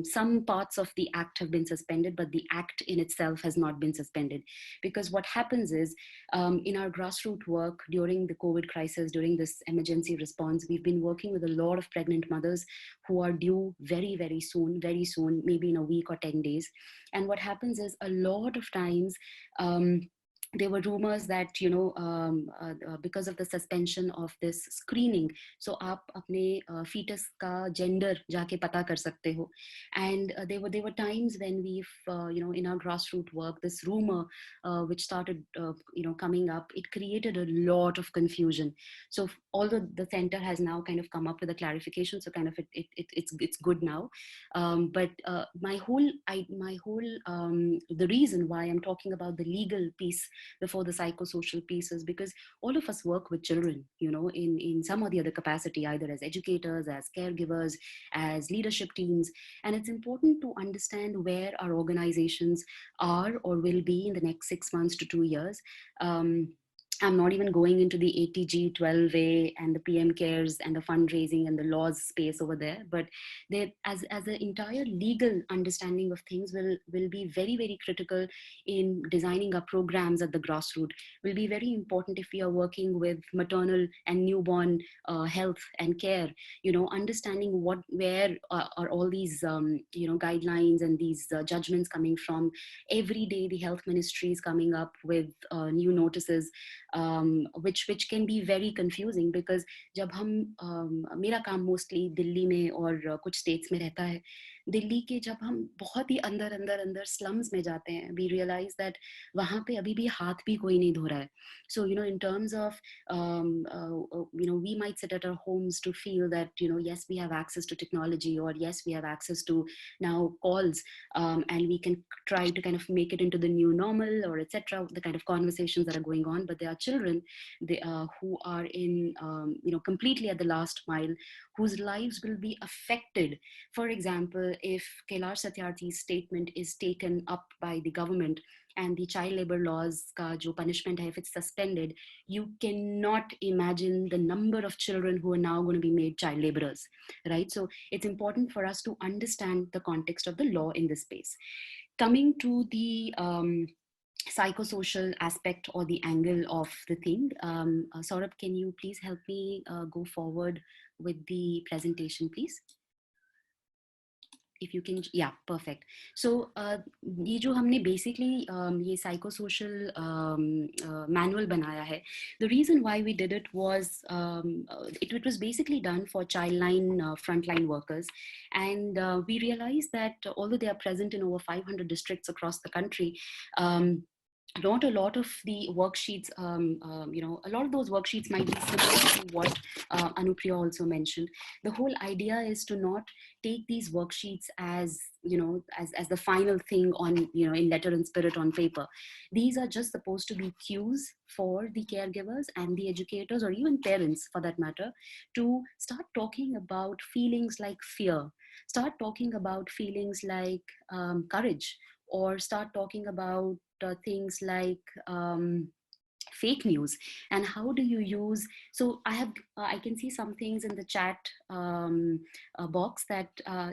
some parts of the act have been suspended, but the act in itself has not been suspended. Because what happens is, in our grassroots work during the COVID crisis, during this emergency response, we've been working with a lot of pregnant mothers who are due very, very soon, maybe in a week or 10 days. And what happens is, a lot of times, there were rumors that because of the suspension of this screening, so आप अपने fetus का gender जाके पता कर सकते हो. And there were times when we've in our grassroots work, this rumor which started coming up, it created a lot of confusion. So although the center has now kind of come up with a clarification, so kind of it's good now. But my whole the reason why I'm talking about the legal piece before the psychosocial piece is because all of us work with children, in some or the other capacity, either as educators, as caregivers, as leadership teams. And it's important to understand where our organizations are or will be in the next 6 months to 2 years. I'm not even going into the ATG 12A and the PM cares and the fundraising and the laws space over there, but there, as an entire legal understanding of things will be very, very critical in designing our programs at the grassroots. Will be very important if we are working with maternal and newborn health and care. Understanding where are all these guidelines and these judgments coming from. Every day the health ministry is coming up with new notices, which can be very confusing, because जब हम मेरा काम mostly Delhi में और कुछ states में रहता है. दिल्ली के जब हम बहुत ही अंदर slums में जाते हैं, we realize that वहाँ पे अभी भी हाथ भी कोई नहीं धो रहा है. So in terms of we might sit at our homes to feel that yes, we have access to technology, or yes, we have access to now calls, and we can try to kind of make it into the new normal, or etc., the kind of conversations that are going on. But there are children who are in completely at the last mile, whose lives will be affected. For example, if Kailash Satyarthi's statement is taken up by the government and the child labor laws ka jo punishment hai, if it's suspended, you cannot imagine the number of children who are now going to be made child laborers, right? So it's important for us to understand the context of the law in this space. Coming to the psychosocial aspect or the angle of the thing, Saurabh, can you please help me go forward with the presentation, please? If you can, yeah, perfect. So ये जो हमने basically ये psychosocial manual बनाया है, the reason why we did it was it was basically done for childline frontline workers, and we realized that although they are present in over 500 districts across the country, not a lot of the worksheets, a lot of those worksheets might be similar to what Anupriya also mentioned. The whole idea is to not take these worksheets as as the final thing on in letter and spirit on paper. These are just supposed to be cues for the caregivers and the educators, or even parents for that matter, to start talking about feelings like fear, start talking about feelings like courage, or start talking about things like fake news, and how do you use. So I can see some things in the chat box that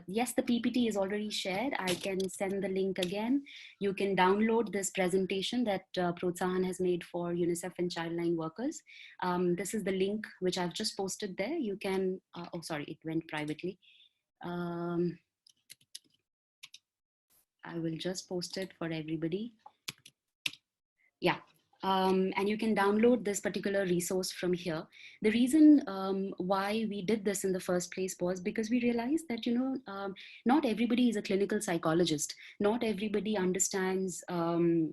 yes, the PPT is already shared. I can send the link again. You can download this presentation that Protsahan has made for UNICEF and childline workers. This is the link which I've just posted there. You can oh sorry, it went privately. I will just post it for everybody. Yeah. And you can download this particular resource from here. The reason why we did this in the first place was because we realized that, not everybody is a clinical psychologist. Not everybody understands the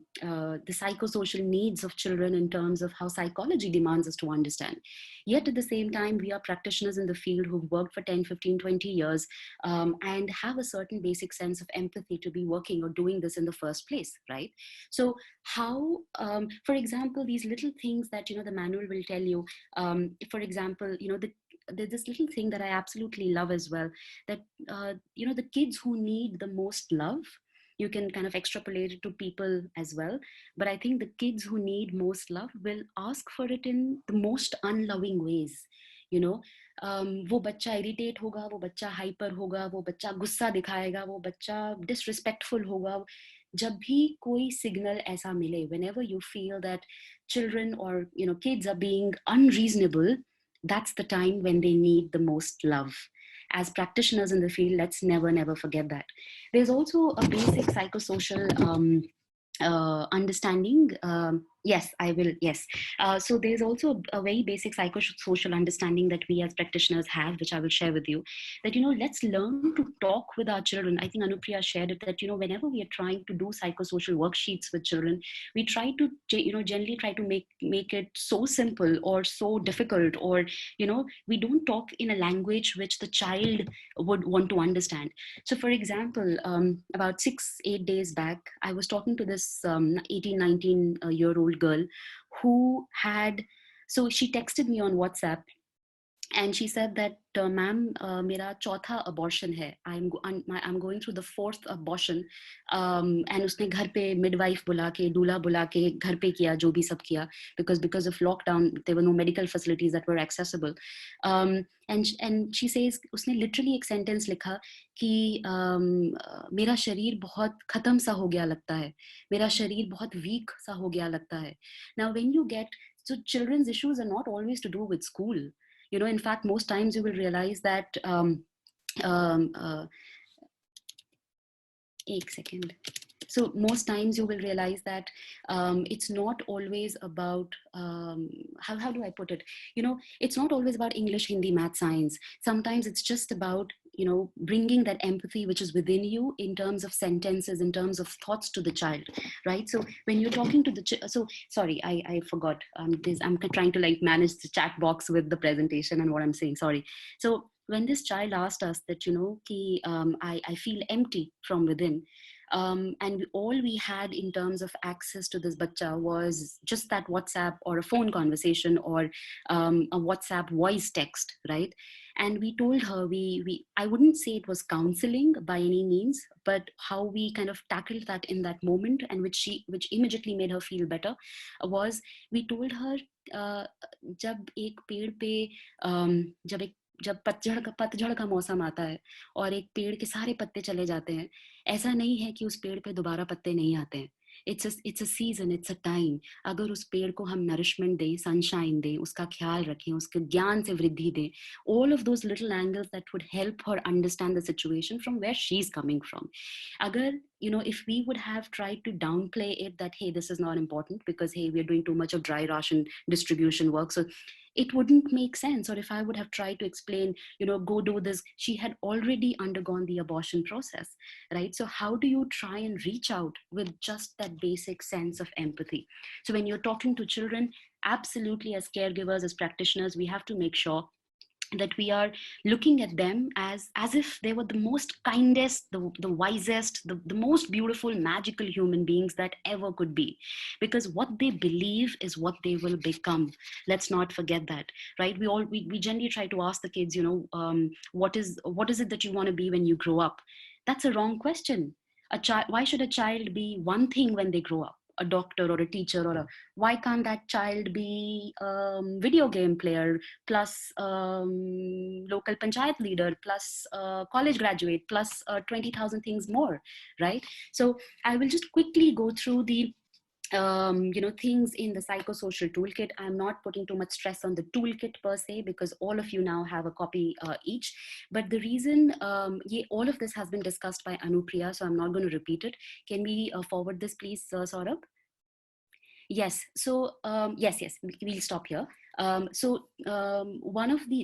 psychosocial needs of children in terms of how psychology demands us to understand. Yet at the same time, we are practitioners in the field who've worked for 10, 15, 20 years and have a certain basic sense of empathy to be working or doing this in the first place, right? So how, for example, these little things that, the manual will tell you, for example, there's this little thing that I absolutely love as well, that the kids who need the most love, you can kind of extrapolate it to people as well, but I think the kids who need most love will ask for it in the most unloving ways. वो बच्चा irritate होगा, वो बच्चा hyper होगा, वो बच्चा गुस्सा दिखाएगा, वो बच्चा डिसरिस्पेक्टफुल होगा. जब भी कोई सिग्नल ऐसा मिले, whenever you feel that children or kids are being unreasonable, that's the time when they need the most love. As practitioners in the field, let's never forget that. There's also a basic psychosocial understanding. Yes, I will. Yes. So there's also a very basic psychosocial understanding that we as practitioners have, which I will share with you. That let's learn to talk with our children. I think Anupriya shared it that whenever we are trying to do psychosocial worksheets with children, we try to generally try to make it so simple or so difficult, or we don't talk in a language which the child would want to understand. So, for example, about 6-8 days back, I was talking to this 18-19-year-old girl who so she texted me on WhatsApp, and she said that, ma'am, mera chautha abortion hai. I'm going through the 4th abortion. And usne ghar pe midwife bula ke, doula bula ke, ghar pe kiya, jo bhi sab kiya, because of lockdown, there were no medical facilities that were accessible. And she says, usne literally एक sentence लिखा कि मेरा शरीर बहुत खत्म सा हो गया लगता है, मेरा शरीर बहुत weak सा हो गया लगता है. Now, when you get, so children's issues are not always to do with school. In fact, most times you will realize that, एक second. So most times you will realize that it's not always about, how do I put it? It's not always about English, Hindi, math, science. Sometimes it's just about, bringing that empathy which is within you in terms of sentences, in terms of thoughts to the child, right? So when you're talking to the so sorry, I forgot. I'm trying to manage the chat box with the presentation and what I'm saying. Sorry. So when this child asked us that, I feel empty from within. And all we had in terms of access to this bacha was just that WhatsApp or a phone conversation or a WhatsApp voice text, right? And we told her, I wouldn't say it was counseling by any means, but how we kind of tackled that in that moment, and which immediately made her feel better, was we told her, जब एक पेड़ पे जब पतझड़ का मौसम आता है और एक पेड़ के सारे पत्ते चले जाते हैं, ऐसा नहीं है कि उस पेड़ पे दोबारा पत्ते नहीं आते हैं. It's a season, it's a time. अगर उस पेड़ को हम nourishment दें, sunshine दें, उसका ख्याल रखें, उसके ज्ञान से वृद्धि दें, all of those little angles that would help her understand the situation from where she's coming from. अगर if we would have tried to downplay it that, hey, this is not important because, hey, we're doing too much of dry ration distribution work, so it wouldn't make sense. Or if I would have tried to explain, go do this, she had already undergone the abortion process, right? So how do you try and reach out with just that basic sense of empathy? So when you're talking to children, absolutely, as caregivers, as practitioners, we have to make sure that we are looking at them as if they were the most kindest, the wisest, the most beautiful, magical human beings that ever could be. Because what they believe is what they will become. Let's not forget that, right? We generally try to ask the kids, what is it that you want to be when you grow up? That's a wrong question. Why should a child be one thing when they grow up? A doctor or a teacher, or why can't that child be video game player plus local panchayat leader plus college graduate plus 20,000 things more, right? So I will just quickly go through the things in the psychosocial toolkit. I'm not putting too much stress on the toolkit per se, because all of you now have a copy each. But the reason, all of this has been discussed by Anupriya, so I'm not going to repeat it. Can we forward this, please, Saurabh? Yes. So yes, we'll stop here.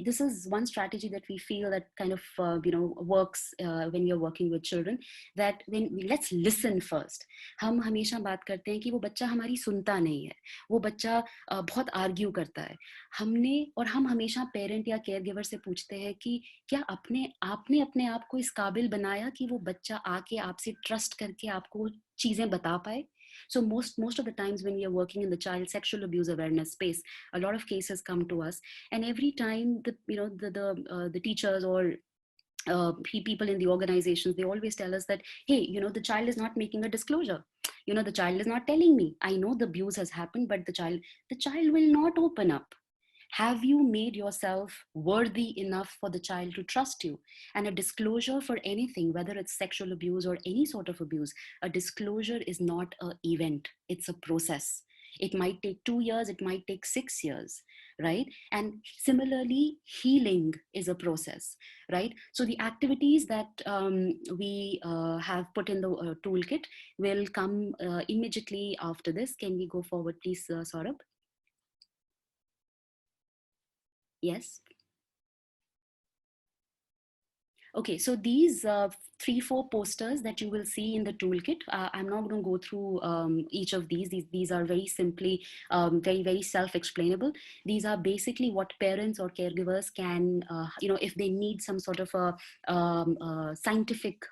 This is one strategy that we feel that kind of works when you're working with children, that let's listen first. हम हमेशा बात करते हैं कि वो बच्चा हमारी सुनता नहीं है, वो बच्चा बहुत आर्ग्यू करता है. हम हमेशा पेरेंट या केयर गिवर से पूछते हैं कि क्या आपने अपने आप को इस काबिल बनाया कि वो बच्चा आके आपसे ट्रस्ट करके आपको चीजें बता पाए. So most of the times when we are working in the child sexual abuse awareness space, a lot of cases come to us, and every time the teachers or people in the organizations, they always tell us that, hey, the child is not making a disclosure. The child is not telling me. I know the abuse has happened, but the child will not open up. Have you made yourself worthy enough for the child to trust you? And a disclosure for anything, whether it's sexual abuse or any sort of abuse, a disclosure is not an event, it's a process. It might take 2 years, it might take 6 years, right? And similarly, healing is a process, right? So the activities that we have put in the toolkit will come immediately after this. Can we go forward, please, Saurabh? Yes. Okay, so these 3-4 posters that you will see in the toolkit, I'm not going to go through each of these. These are very simply, very self-explainable. These are basically what parents or caregivers can, if they need some sort of a scientific,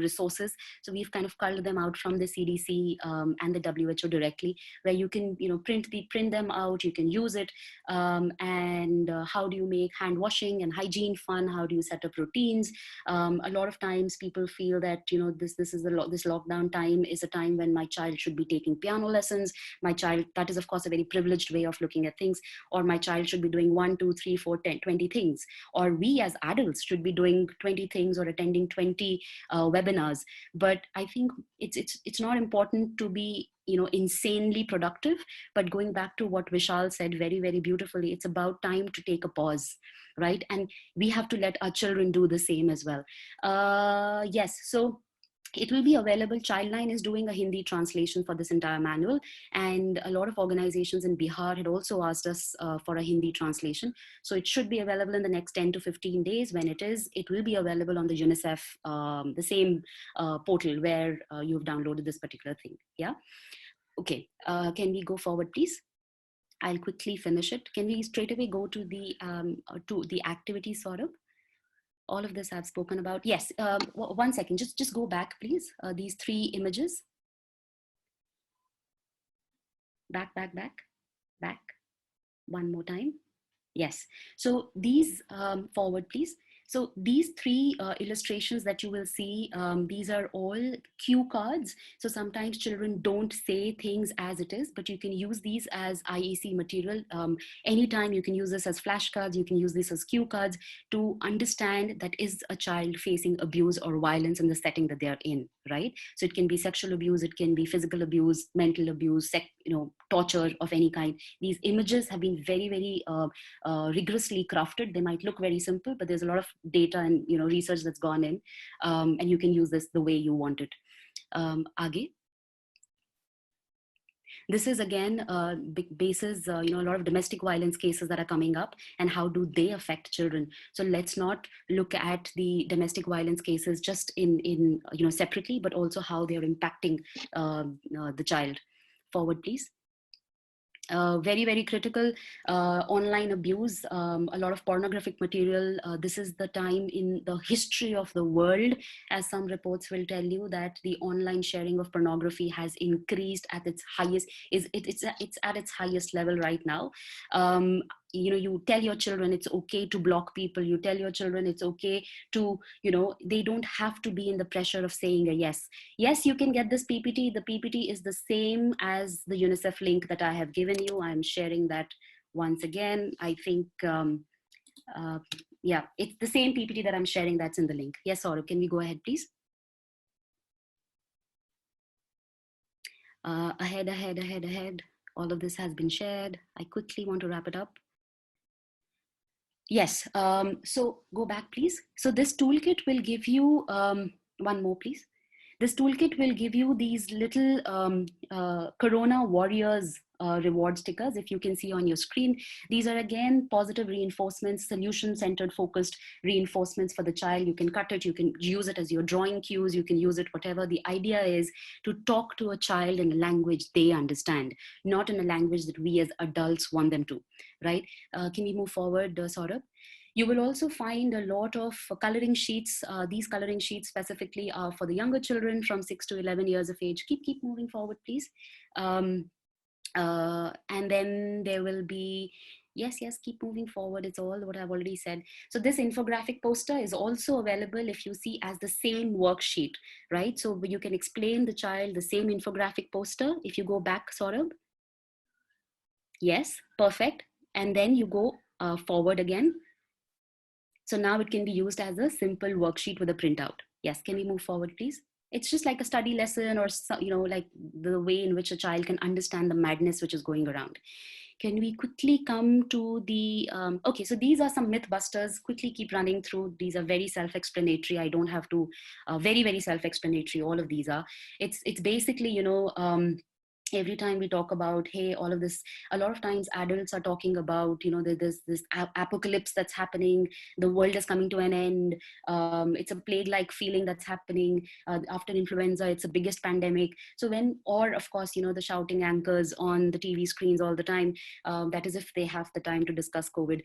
resources. So we've kind of culled them out from the CDC and the WHO directly, where you can, print them out, you can use it, and how do you make hand washing and hygiene fun? How do you set up routines? A lot of times people feel that, this lockdown time is a time when my child should be taking piano lessons. My child, that is of course a very privileged way of looking at things, or my child should be doing 1, 2, 3, 4, 10, 20 things, or we as adults should be doing 20 things or attending 20 webinars. But I think it's not important to be insanely productive, but going back to what Vishal said very beautifully, it's about time to take a pause, right? And we have to let our children do the same as well. Yes, so it will be available. Childline is doing a Hindi translation for this entire manual, and a lot of organizations in Bihar had also asked us for a Hindi translation. So it should be available in the next 10 to 15 days. When it is, it will be available on the UNICEF, the same portal where you've downloaded this particular thing. Yeah. Okay. Can we go forward, please? I'll quickly finish it. Can we straight away go to the activity, sort of? All of this I've spoken about. Yes, 1 second, just go back, please. These 3 images. Back. One more time. Yes, so these, forward, please. So these 3 illustrations that you will see, these are all cue cards. So sometimes children don't say things as it is, but you can use these as IEC material. Anytime you can use this as flashcards, you can use this as cue cards to understand that is a child facing abuse or violence in the setting that they are in, right? So it can be sexual abuse, it can be physical abuse, mental abuse, torture of any kind. These images have been very rigorously crafted. They might look very simple, but there's a lot of data and research that's gone in, and you can use this the way you want it. Aage. This is again big basis, a lot of domestic violence cases that are coming up, and how do they affect children. So let's not look at the domestic violence cases just in separately, but also how they are impacting the child. Forward, please. Very critical, online abuse, a lot of pornographic material. This is the time in the history of the world, as some reports will tell you, that the online sharing of pornography has increased at its highest. It's at its highest level right now. You tell your children it's okay to block people. You tell your children it's okay to, they don't have to be in the pressure of saying a yes. Yes, you can get this PPT. The PPT is the same as the UNICEF link that I have given you. I'm sharing that once again. I think, yeah, it's the same PPT that I'm sharing that's in the link. Yes, Saurabh, can we go ahead, please? Ahead. All of this has been shared. I quickly want to wrap it up. Yes, so go back, please. So this toolkit will give you, one more, please. This toolkit will give you these little Corona Warriors reward stickers, if you can see on your screen. These are again positive reinforcements, solution-centered focused reinforcements for the child. You can cut it, you can use it as your drawing cues, you can use it whatever. The idea is to talk to a child in a language they understand, not in a language that we as adults want them to, right? Can we move forward, Saurabh? You will also find a lot of coloring sheets. These coloring sheets specifically are for the younger children from 6 to 11 years of age. Keep moving forward, please. And then there will be, yes, keep moving forward. It's all what I've already said. So this infographic poster is also available if you see as the same worksheet, right? So you can explain the child the same infographic poster. If you go back, Saurabh. Yes, perfect. And then you go forward again. So now it can be used as a simple worksheet with a printout. Yes, can we move forward, please? It's just like a study lesson, or, you know, like the way in which a child can understand the madness which is going around. Can we quickly come to the, okay, so these are some myth busters. Quickly keep running through. These are very self-explanatory. I don't have to, very, very self-explanatory. All of these are. It's basically, you know, every time we talk about, hey, all of this, a lot of times adults are talking about, you know, there's this apocalypse that's happening, the world is coming to an end, it's a plague-like feeling that's happening, after influenza, it's the biggest pandemic. So when, or of course, you know, the shouting anchors on the TV screens all the time, that is if they have the time to discuss COVID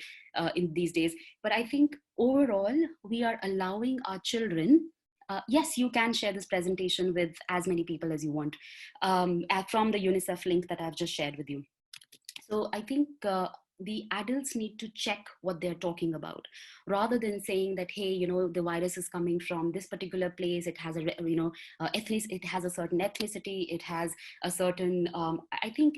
in these days. But I think overall, we are allowing our children, yes, you can share this presentation with as many people as you want, from the UNICEF link that I've just shared with you. So I think the adults need to check what they're talking about, rather than saying that, hey, you know, the virus is coming from this particular place, it has a, you know, it has a certain ethnicity, it has a certain, I think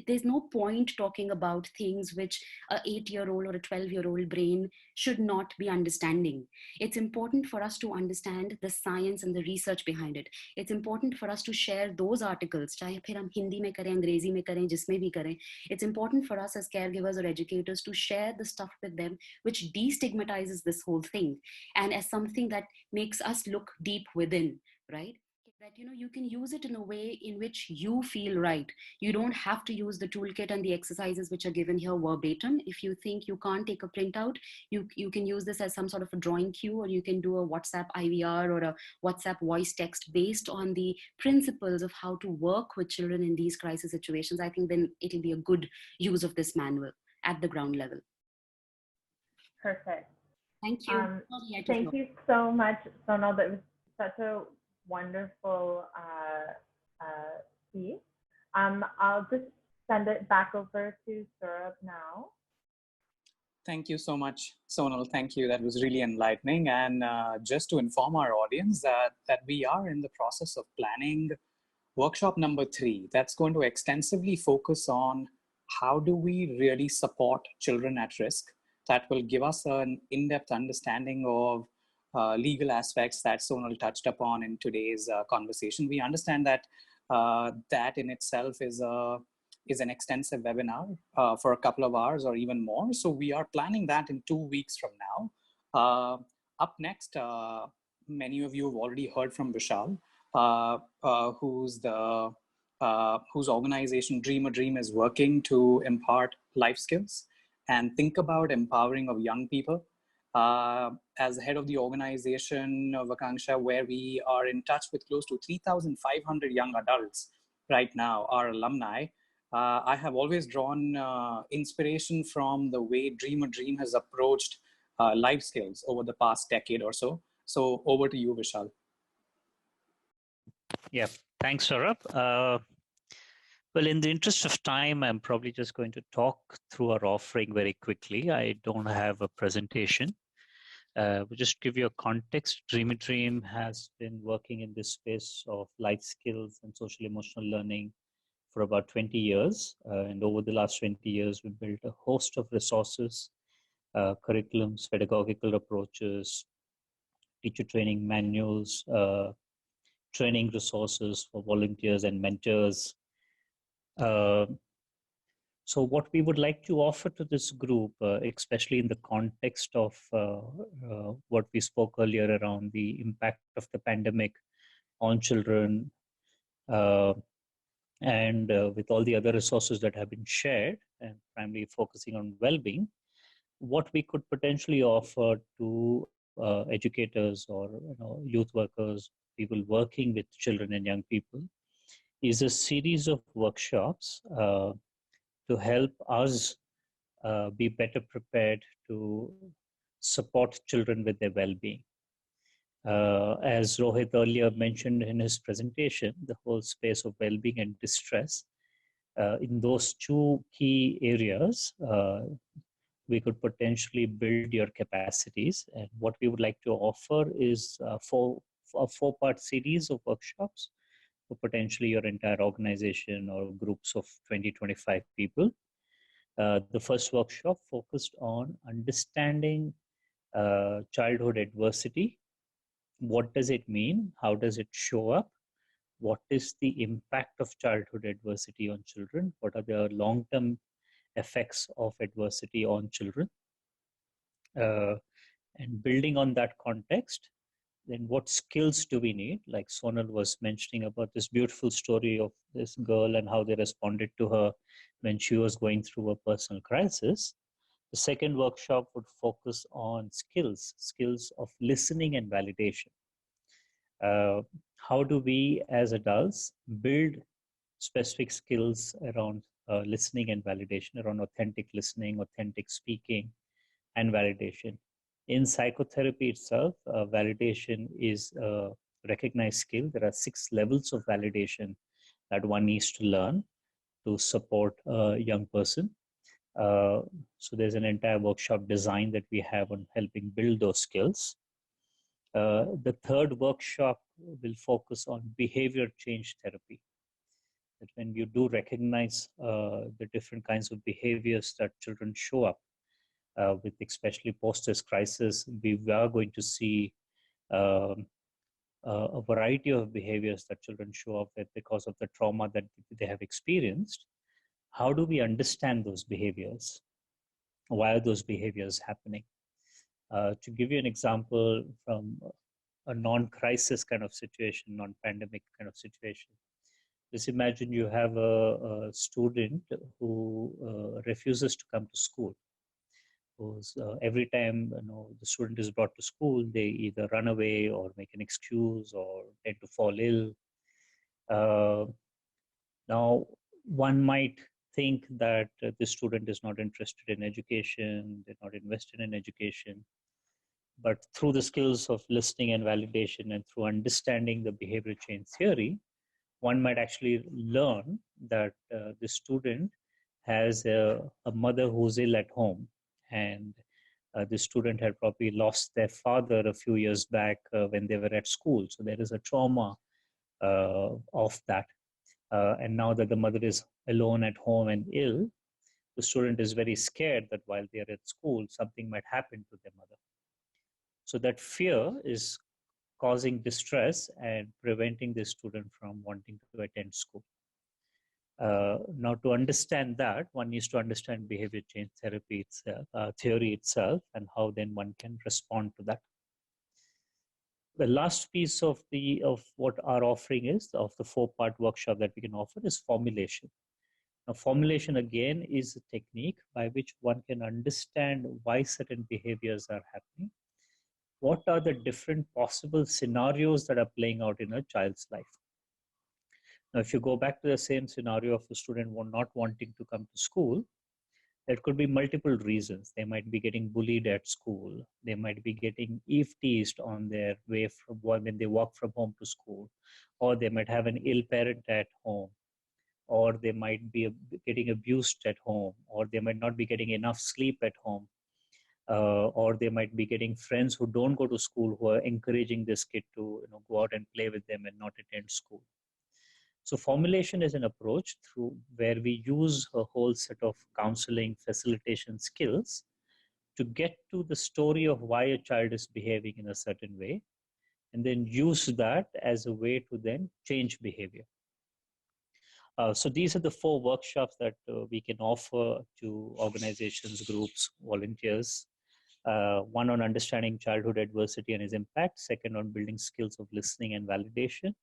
there's no point talking about things which a 8-year-old or a 12-year-old brain should not be understanding. It's important for us to understand the science and the research behind it. It's important for us to share those articles, चाहे फिर हम हिंदी में करें, अंग्रेजी में करें, जिसमें भी करें. It's important for us as caregivers or educators to share the stuff with them which destigmatizes this whole thing, and as something that makes us look deep within, right? That, you know, you can use it in a way in which you feel right. You don't have to use the toolkit and the exercises which are given here verbatim. If you think you can't take a printout, you can use this as some sort of a drawing cue, or you can do a WhatsApp IVR or a WhatsApp voice text based on the principles of how to work with children in these crisis situations. I think then it'll be a good use of this manual at the ground level. Perfect. Thank you. Thank you so much, Sonal. That was such a wonderful piece. I'll just send it back over to Saurabh now. Thank you so much, Sonal. Thank you. That was really enlightening. And just to inform our audience that we are in the process of planning workshop number 3. That's going to extensively focus on how do we really support children at risk. That will give us an in-depth understanding of legal aspects that Sonal touched upon in today's conversation. We understand that that in itself is an extensive webinar for a couple of hours or even more. So we are planning that in 2 weeks from now. Up next, many of you have already heard from Vishal, whose organization Dream a Dream is working to impart life skills and think about empowering of young people. As head of the organization of Ankanksha, where we are in touch with close to 3,500 young adults right now, our alumni, I have always drawn inspiration from the way Dream a Dream has approached life skills over the past decade or so. So over to you, Vishal. Yeah, thanks, Saurabh. Well, in the interest of time, I'm probably just going to talk through our offering very quickly. I don't have a presentation. We'll just give you a context. Dream a Dream has been working in this space of life skills and social emotional learning for about 20 years. And over the last 20 years, we built a host of resources, curriculums, pedagogical approaches, teacher training manuals, training resources for volunteers and mentors. So what we would like to offer to this group, especially in the context of what we spoke earlier around the impact of the pandemic on children, and with all the other resources that have been shared, and primarily focusing on well-being, what we could potentially offer to educators or youth workers, people working with children and young people, is a series of workshops to help us be better prepared to support children with their well-being. As Rohit earlier mentioned in his presentation, the whole space of well-being and distress, in those two key areas, we could potentially build your capacities. And what we would like to offer is a four-part series of workshops for potentially your entire organization or groups of 20, 25 people. The first workshop focused on understanding childhood adversity. What does it mean? How does it show up? What is the impact of childhood adversity on children? What are the long-term effects of adversity on children? And building on that context, then what skills do we need? Like Sonal was mentioning about this beautiful story of this girl and how they responded to her when she was going through a personal crisis. The second workshop would focus on skills of listening and validation. How do we as adults build specific skills around listening and validation, around authentic listening, authentic speaking, and validation? In psychotherapy itself, validation is a recognized skill. There are 6 levels of validation that one needs to learn to support a young person. So there's an entire workshop design that we have on helping build those skills. The third workshop will focus on behavior change therapy. That when you do recognize the different kinds of behaviors that children show up with, especially post this crisis, we are going to see a variety of behaviors that children show up with because of the trauma that they have experienced. How do we understand those behaviors? Why are those behaviors happening? To give you an example from a non-crisis kind of situation, non-pandemic kind of situation, just imagine you have a student who refuses to come to school. Who's, every time the student is brought to school, they either run away or make an excuse or tend to fall ill. Now, one might think that the student is not interested in education, they're not invested in education. But through the skills of listening and validation and through understanding the behavior change theory, one might actually learn that the student has a mother who's ill at home, and the student had probably lost their father a few years back when they were at school. So there is a trauma of that. And now that the mother is alone at home and ill, the student is very scared that while they are at school, something might happen to their mother. So that fear is causing distress and preventing the student from wanting to attend school. Now, to understand that, one needs to understand behavior change therapy itself, theory itself, and how then one can respond to that. The last piece of what our offering is, of the 4-part workshop that we can offer, is formulation. Now, formulation again is a technique by which one can understand why certain behaviors are happening. What are the different possible scenarios that are playing out in a child's life? Now, if you go back to the same scenario of a student not wanting to come to school, there could be multiple reasons. They might be getting bullied at school. They might be getting eve-teased on their way from when they walk from home to school, or they might have an ill parent at home, or they might be getting abused at home, or they might not be getting enough sleep at home. Or they might be getting friends who don't go to school who are encouraging this kid to go out and play with them and not attend school. So formulation is an approach through where we use a whole set of counseling facilitation skills to get to the story of why a child is behaving in a certain way, and then use that as a way to then change behavior. So these are the 4 workshops that we can offer to organizations, groups, volunteers. One on understanding childhood adversity and its impact. Second on building skills of listening and validation.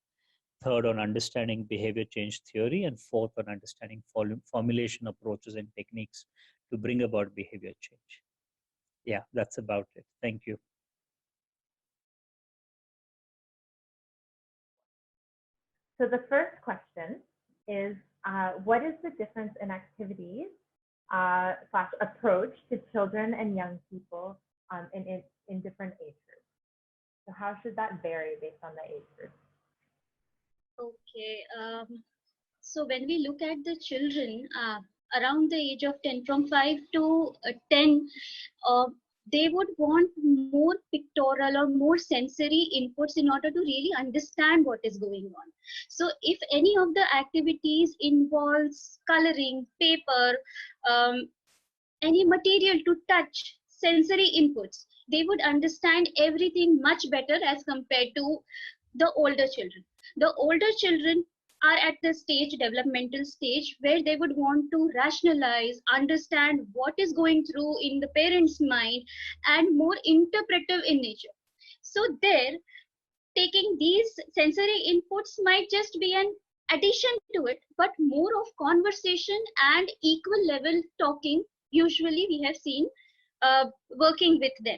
Third on understanding behavior change theory. And fourth on understanding formulation approaches and techniques to bring about behavior change. Yeah, that's about it. Thank you. So the first question is, what is the difference in activities / approach to children and young people in different age groups. So how should that vary based on the age group? Okay. So when we look at the children around the age of 10, from 5 to 10, they would want more pictorial or more sensory inputs in order to really understand what is going on. So if any of the activities involves coloring, paper, any material to touch, sensory inputs, they would understand everything much better as compared to the older children. The older children are at the stage, developmental stage, where they would want to rationalize, understand what is going through in the parent's mind, and more interpretive in nature. So there, taking these sensory inputs might just be an addition to it, but more of conversation and equal level talking, usually we have seen working with them.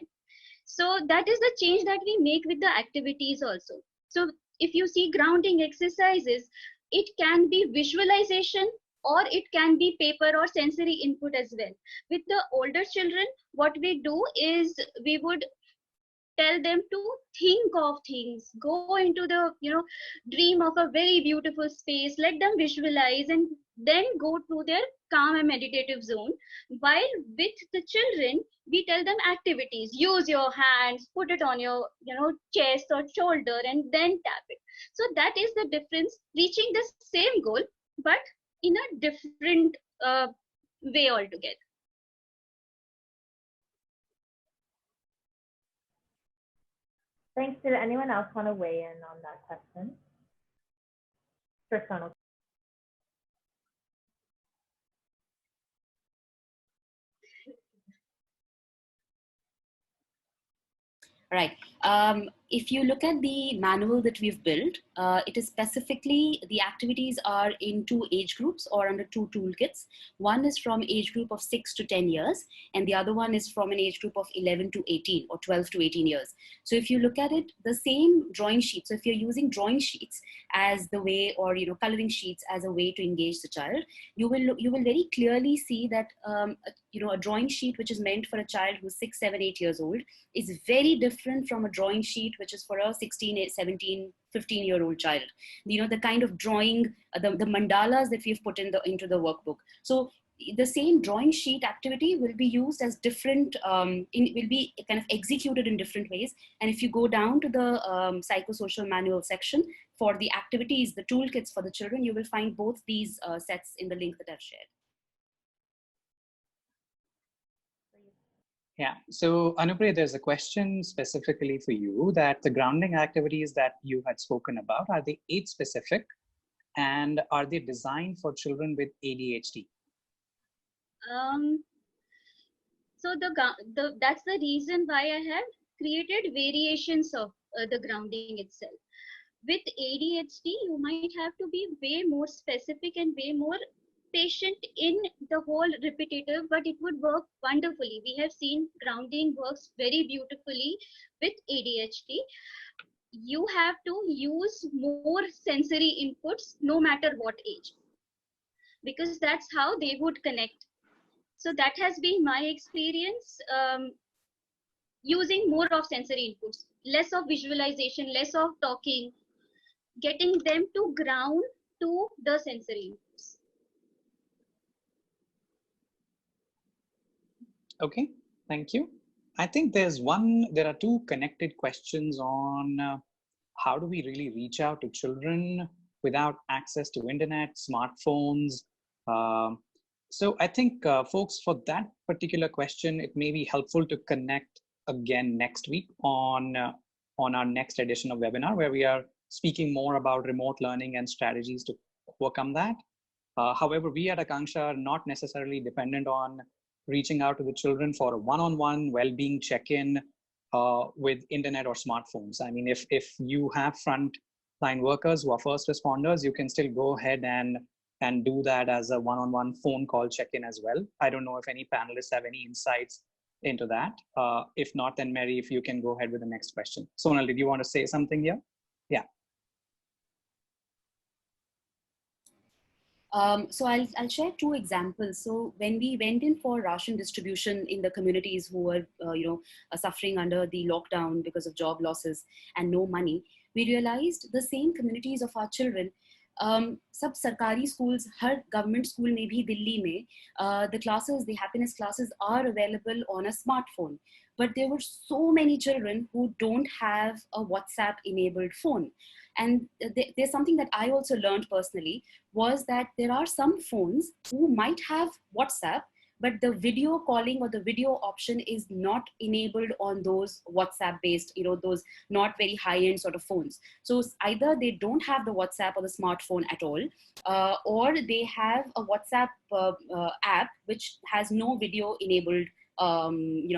So that is the change that we make with the activities also. So if you see grounding exercises, it can be visualization or it can be paper or sensory input as well. With the older children, what we do is we would tell them to think of things, go into the dream of a very beautiful space, let them visualize and then go to their calm and meditative zone. While with the children, we tell them activities, use your hands, put it on your chest or shoulder and then tap it. So that is the difference, reaching the same goal but in a different way altogether. Thanks. Did anyone else want to weigh in on that question? Sure, Sonal. Right. If you look at the manual that we've built, it is specifically, the activities are in 2 age groups or under 2 toolkits. One is from age group of 6 to 10 years, and the other one is from an age group of 11 to 18 or 12 to 18 years. So if you look at it, the same drawing sheet. So if you're using drawing sheets as the way, or coloring sheets as a way to engage the child, you will very clearly see that a drawing sheet which is meant for a child who's 6, 7, 8 years old is very different from a drawing sheet which is for a 16, 17, 15-year-old child. The kind of drawing, the mandalas that we've put into the workbook. So the same drawing sheet activity will be used as different, will be kind of executed in different ways. And if you go down to the psychosocial manual section for the activities, the toolkits for the children, you will find both these sets in the link that I've shared. Yeah, so Anupriya, there's a question specifically for you, that the grounding activities that you had spoken about, are they age specific and are they designed for children with ADHD? So that's the reason why I have created variations of the grounding itself. With ADHD, you might have to be way more specific and way more patient in the whole repetitive, but it would work wonderfully. We have seen grounding works very beautifully with ADHD. You have to use more sensory inputs no matter what age, because that's how they would connect. So that has been my experience, using more of sensory inputs, less of visualization, less of talking, getting them to ground to the sensory inputs. Okay, thank you. I think there are 2 connected questions on how do we really reach out to children without access to internet, smartphones. So I think folks, for that particular question, it may be helpful to connect again next week on our next edition of webinar, where we are speaking more about remote learning and strategies to overcome that. However, we at Ankanksha are not necessarily dependent on reaching out to the children for a one-on-one well-being check-in with internet or smartphones. I mean, if you have frontline workers who are first responders, you can still go ahead and do that as a one-on-one phone call check-in as well. I don't know if any panelists have any insights into that. If not, then Mary, if you can go ahead with the next question. Sonal, did you want to say something here? Yeah. So I'll share two examples. So when we went in for ration distribution in the communities who were, suffering under the lockdown because of job losses and no money, we realized the same communities of our children, सब सरकारी schools, हर government school में भी दिल्ली में, the classes, the happiness classes are available on a smartphone. But there were so many children who don't have a WhatsApp enabled phone. And there's something that I also learned personally, was that there are some phones who might have WhatsApp, but the video calling or the video option is not enabled on those WhatsApp based, those not very high end sort of phones. So either they don't have the WhatsApp or the smartphone at all, or they have a WhatsApp app which has no video enabled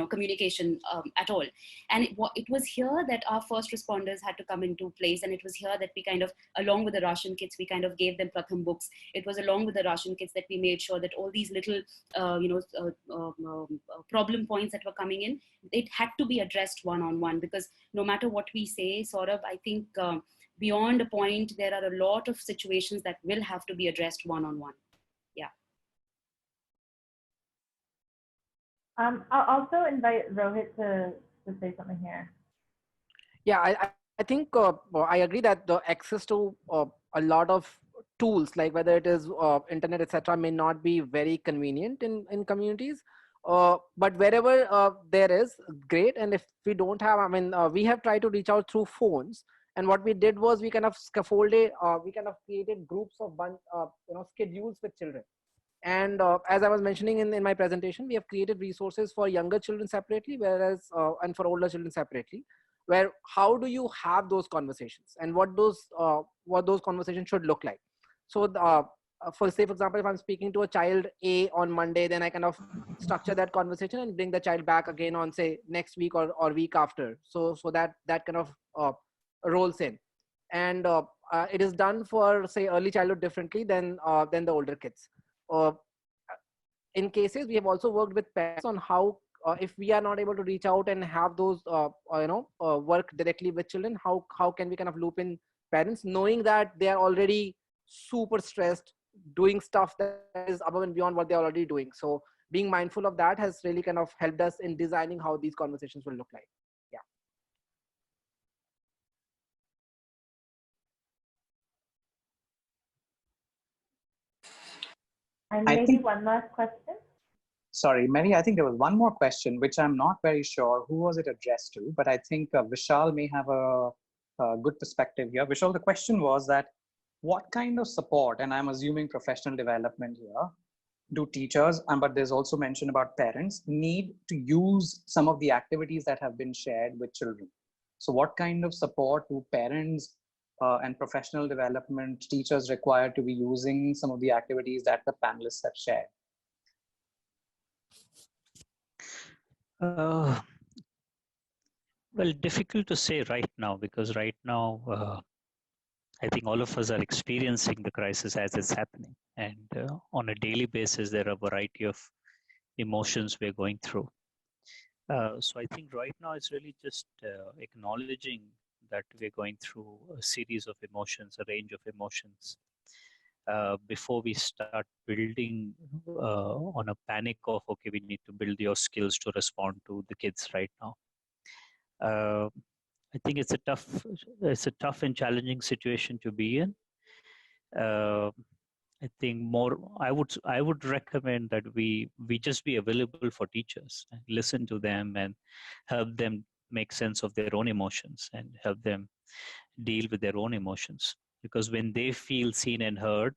communication at all. And it was here that our first responders had to come into place. And it was here that we kind of, along with the ration kits, we kind of gave them Pratham books. It was along with the ration kits that we made sure that all these little, problem points that were coming in, it had to be addressed one-on-one, because no matter what we say, Saurabh, I think beyond a point, there are a lot of situations that will have to be addressed one-on-one. Yeah. I'll also invite Rohit to say something here. Yeah, I think I agree that the access to a lot of tools, like whether it is internet, etc., may not be very convenient in communities. But wherever there is, great. And if we don't have, we have tried to reach out through phones. And what we did was we kind of scaffolded, we kind of created groups of schedules with children. And as I was mentioning in my presentation, we have created resources for younger children separately, whereas and for older children separately, where how do you have those conversations and what those conversations should look like. So for example, if I'm speaking to a child A on Monday, then I kind of structure that conversation and bring the child back again on, say, next week or week after. So that kind of rolls in. And it is done for, say, early childhood differently than the older kids. In cases, we have also worked with parents on how, if we are not able to reach out and have those, work directly with children, how can we kind of loop in parents, knowing that they are already super stressed, doing stuff that is above and beyond what they're already doing. So being mindful of that has really kind of helped us in designing how these conversations will look like. Yeah. And maybe one last question. Sorry, Mary, I think there was one more question, which I'm not very sure who was it addressed to, but I think Vishal may have a good perspective here. Vishal, the question was that what kind of support, and I'm assuming professional development here, do teachers, but there's also mention about parents, need to use some of the activities that have been shared with children? So what kind of support do parents and professional development teachers require to be using some of the activities that the panelists have shared? Well, difficult to say right now, because right now, I think all of us are experiencing the crisis as it's happening. And on a daily basis, there are a variety of emotions we're going through. So I think right now it's really just acknowledging that we're going through a series of emotions, a range of emotions, before we start building on a panic of, okay, we need to build your skills to respond to the kids right now. I think it's a tough and challenging situation to be in. I think I would recommend that we just be available for teachers and listen to them and help them make sense of their own emotions and help them deal with their own emotions. Because when they feel seen and heard,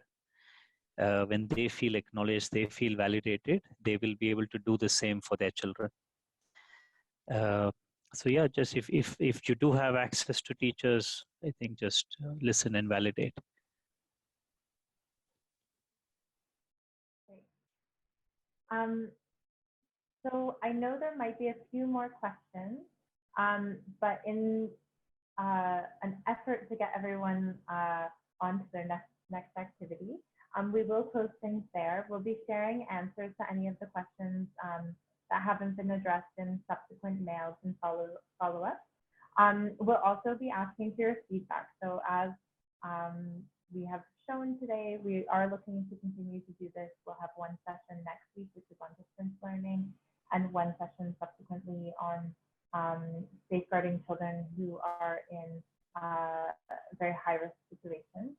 when they feel acknowledged, they feel validated, they will be able to do the same for their children. So yeah, just if you do have access to teachers, I think just listen and validate. So I know there might be a few more questions, but in an effort to get everyone on to their next activity, we will close things there. We'll be sharing answers to any of the questions that haven't been addressed in subsequent mails and follow-up. We'll also be asking for your feedback. So as we have shown today, we are looking to continue to do this. We'll have one session next week, which is on distance learning, and one session subsequently on safeguarding children who are in very high-risk situations.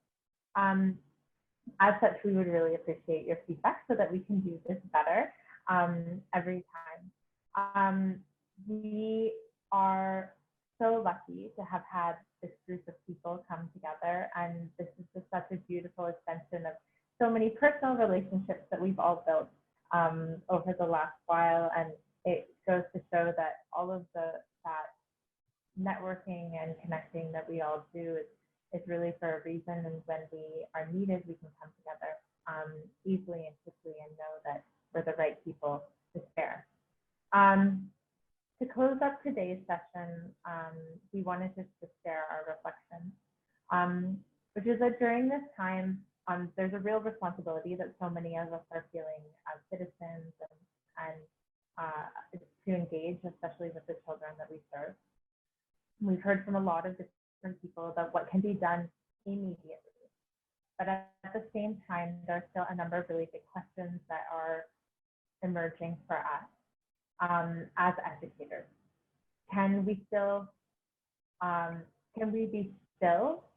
As such, we would really appreciate your feedback so that we can do this better every time. We are so lucky to have had this group of people come together, and this is just such a beautiful extension of so many personal relationships that we've all built over the last while, and it goes to show that all of that networking and connecting that we all do is really for a reason, and when we are needed, we can come together easily and quickly and know that we're the right people to share. To close up today's session, we wanted just to share our reflections, which is that during this time, there's a real responsibility that so many of us are feeling as citizens and to engage, especially with the children that we serve. We've heard from a lot of different people about what can be done immediately, but at the same time, there's still a number of really big questions that are emerging for us as educators. Can we be still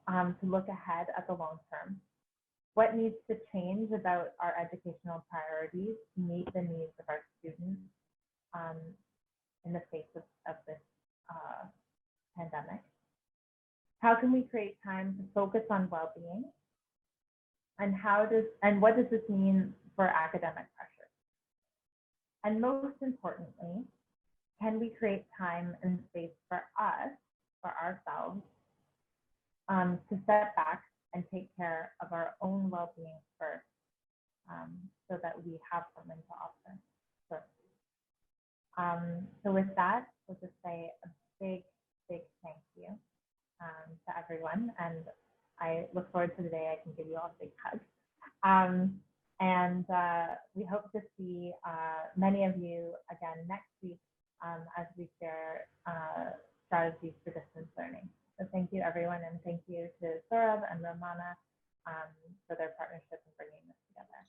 to look ahead at the long term? What needs to change about our educational priorities to meet the needs of our students in the face of this pandemic? How can we create time to focus on well-being? And what does this mean for academic pressure? And most importantly, can we create time and space for us, for ourselves, to step back and take care of our own well-being first, so that we have something to offer first. So with that, we'll just say a big, big thank you to everyone, and I look forward to the day I can give you all a big hug. And we hope to see many of you again next week as we share strategies for distance learning. So thank you, everyone, and thank you to Saurabh and Romana for their partnership in bringing this together.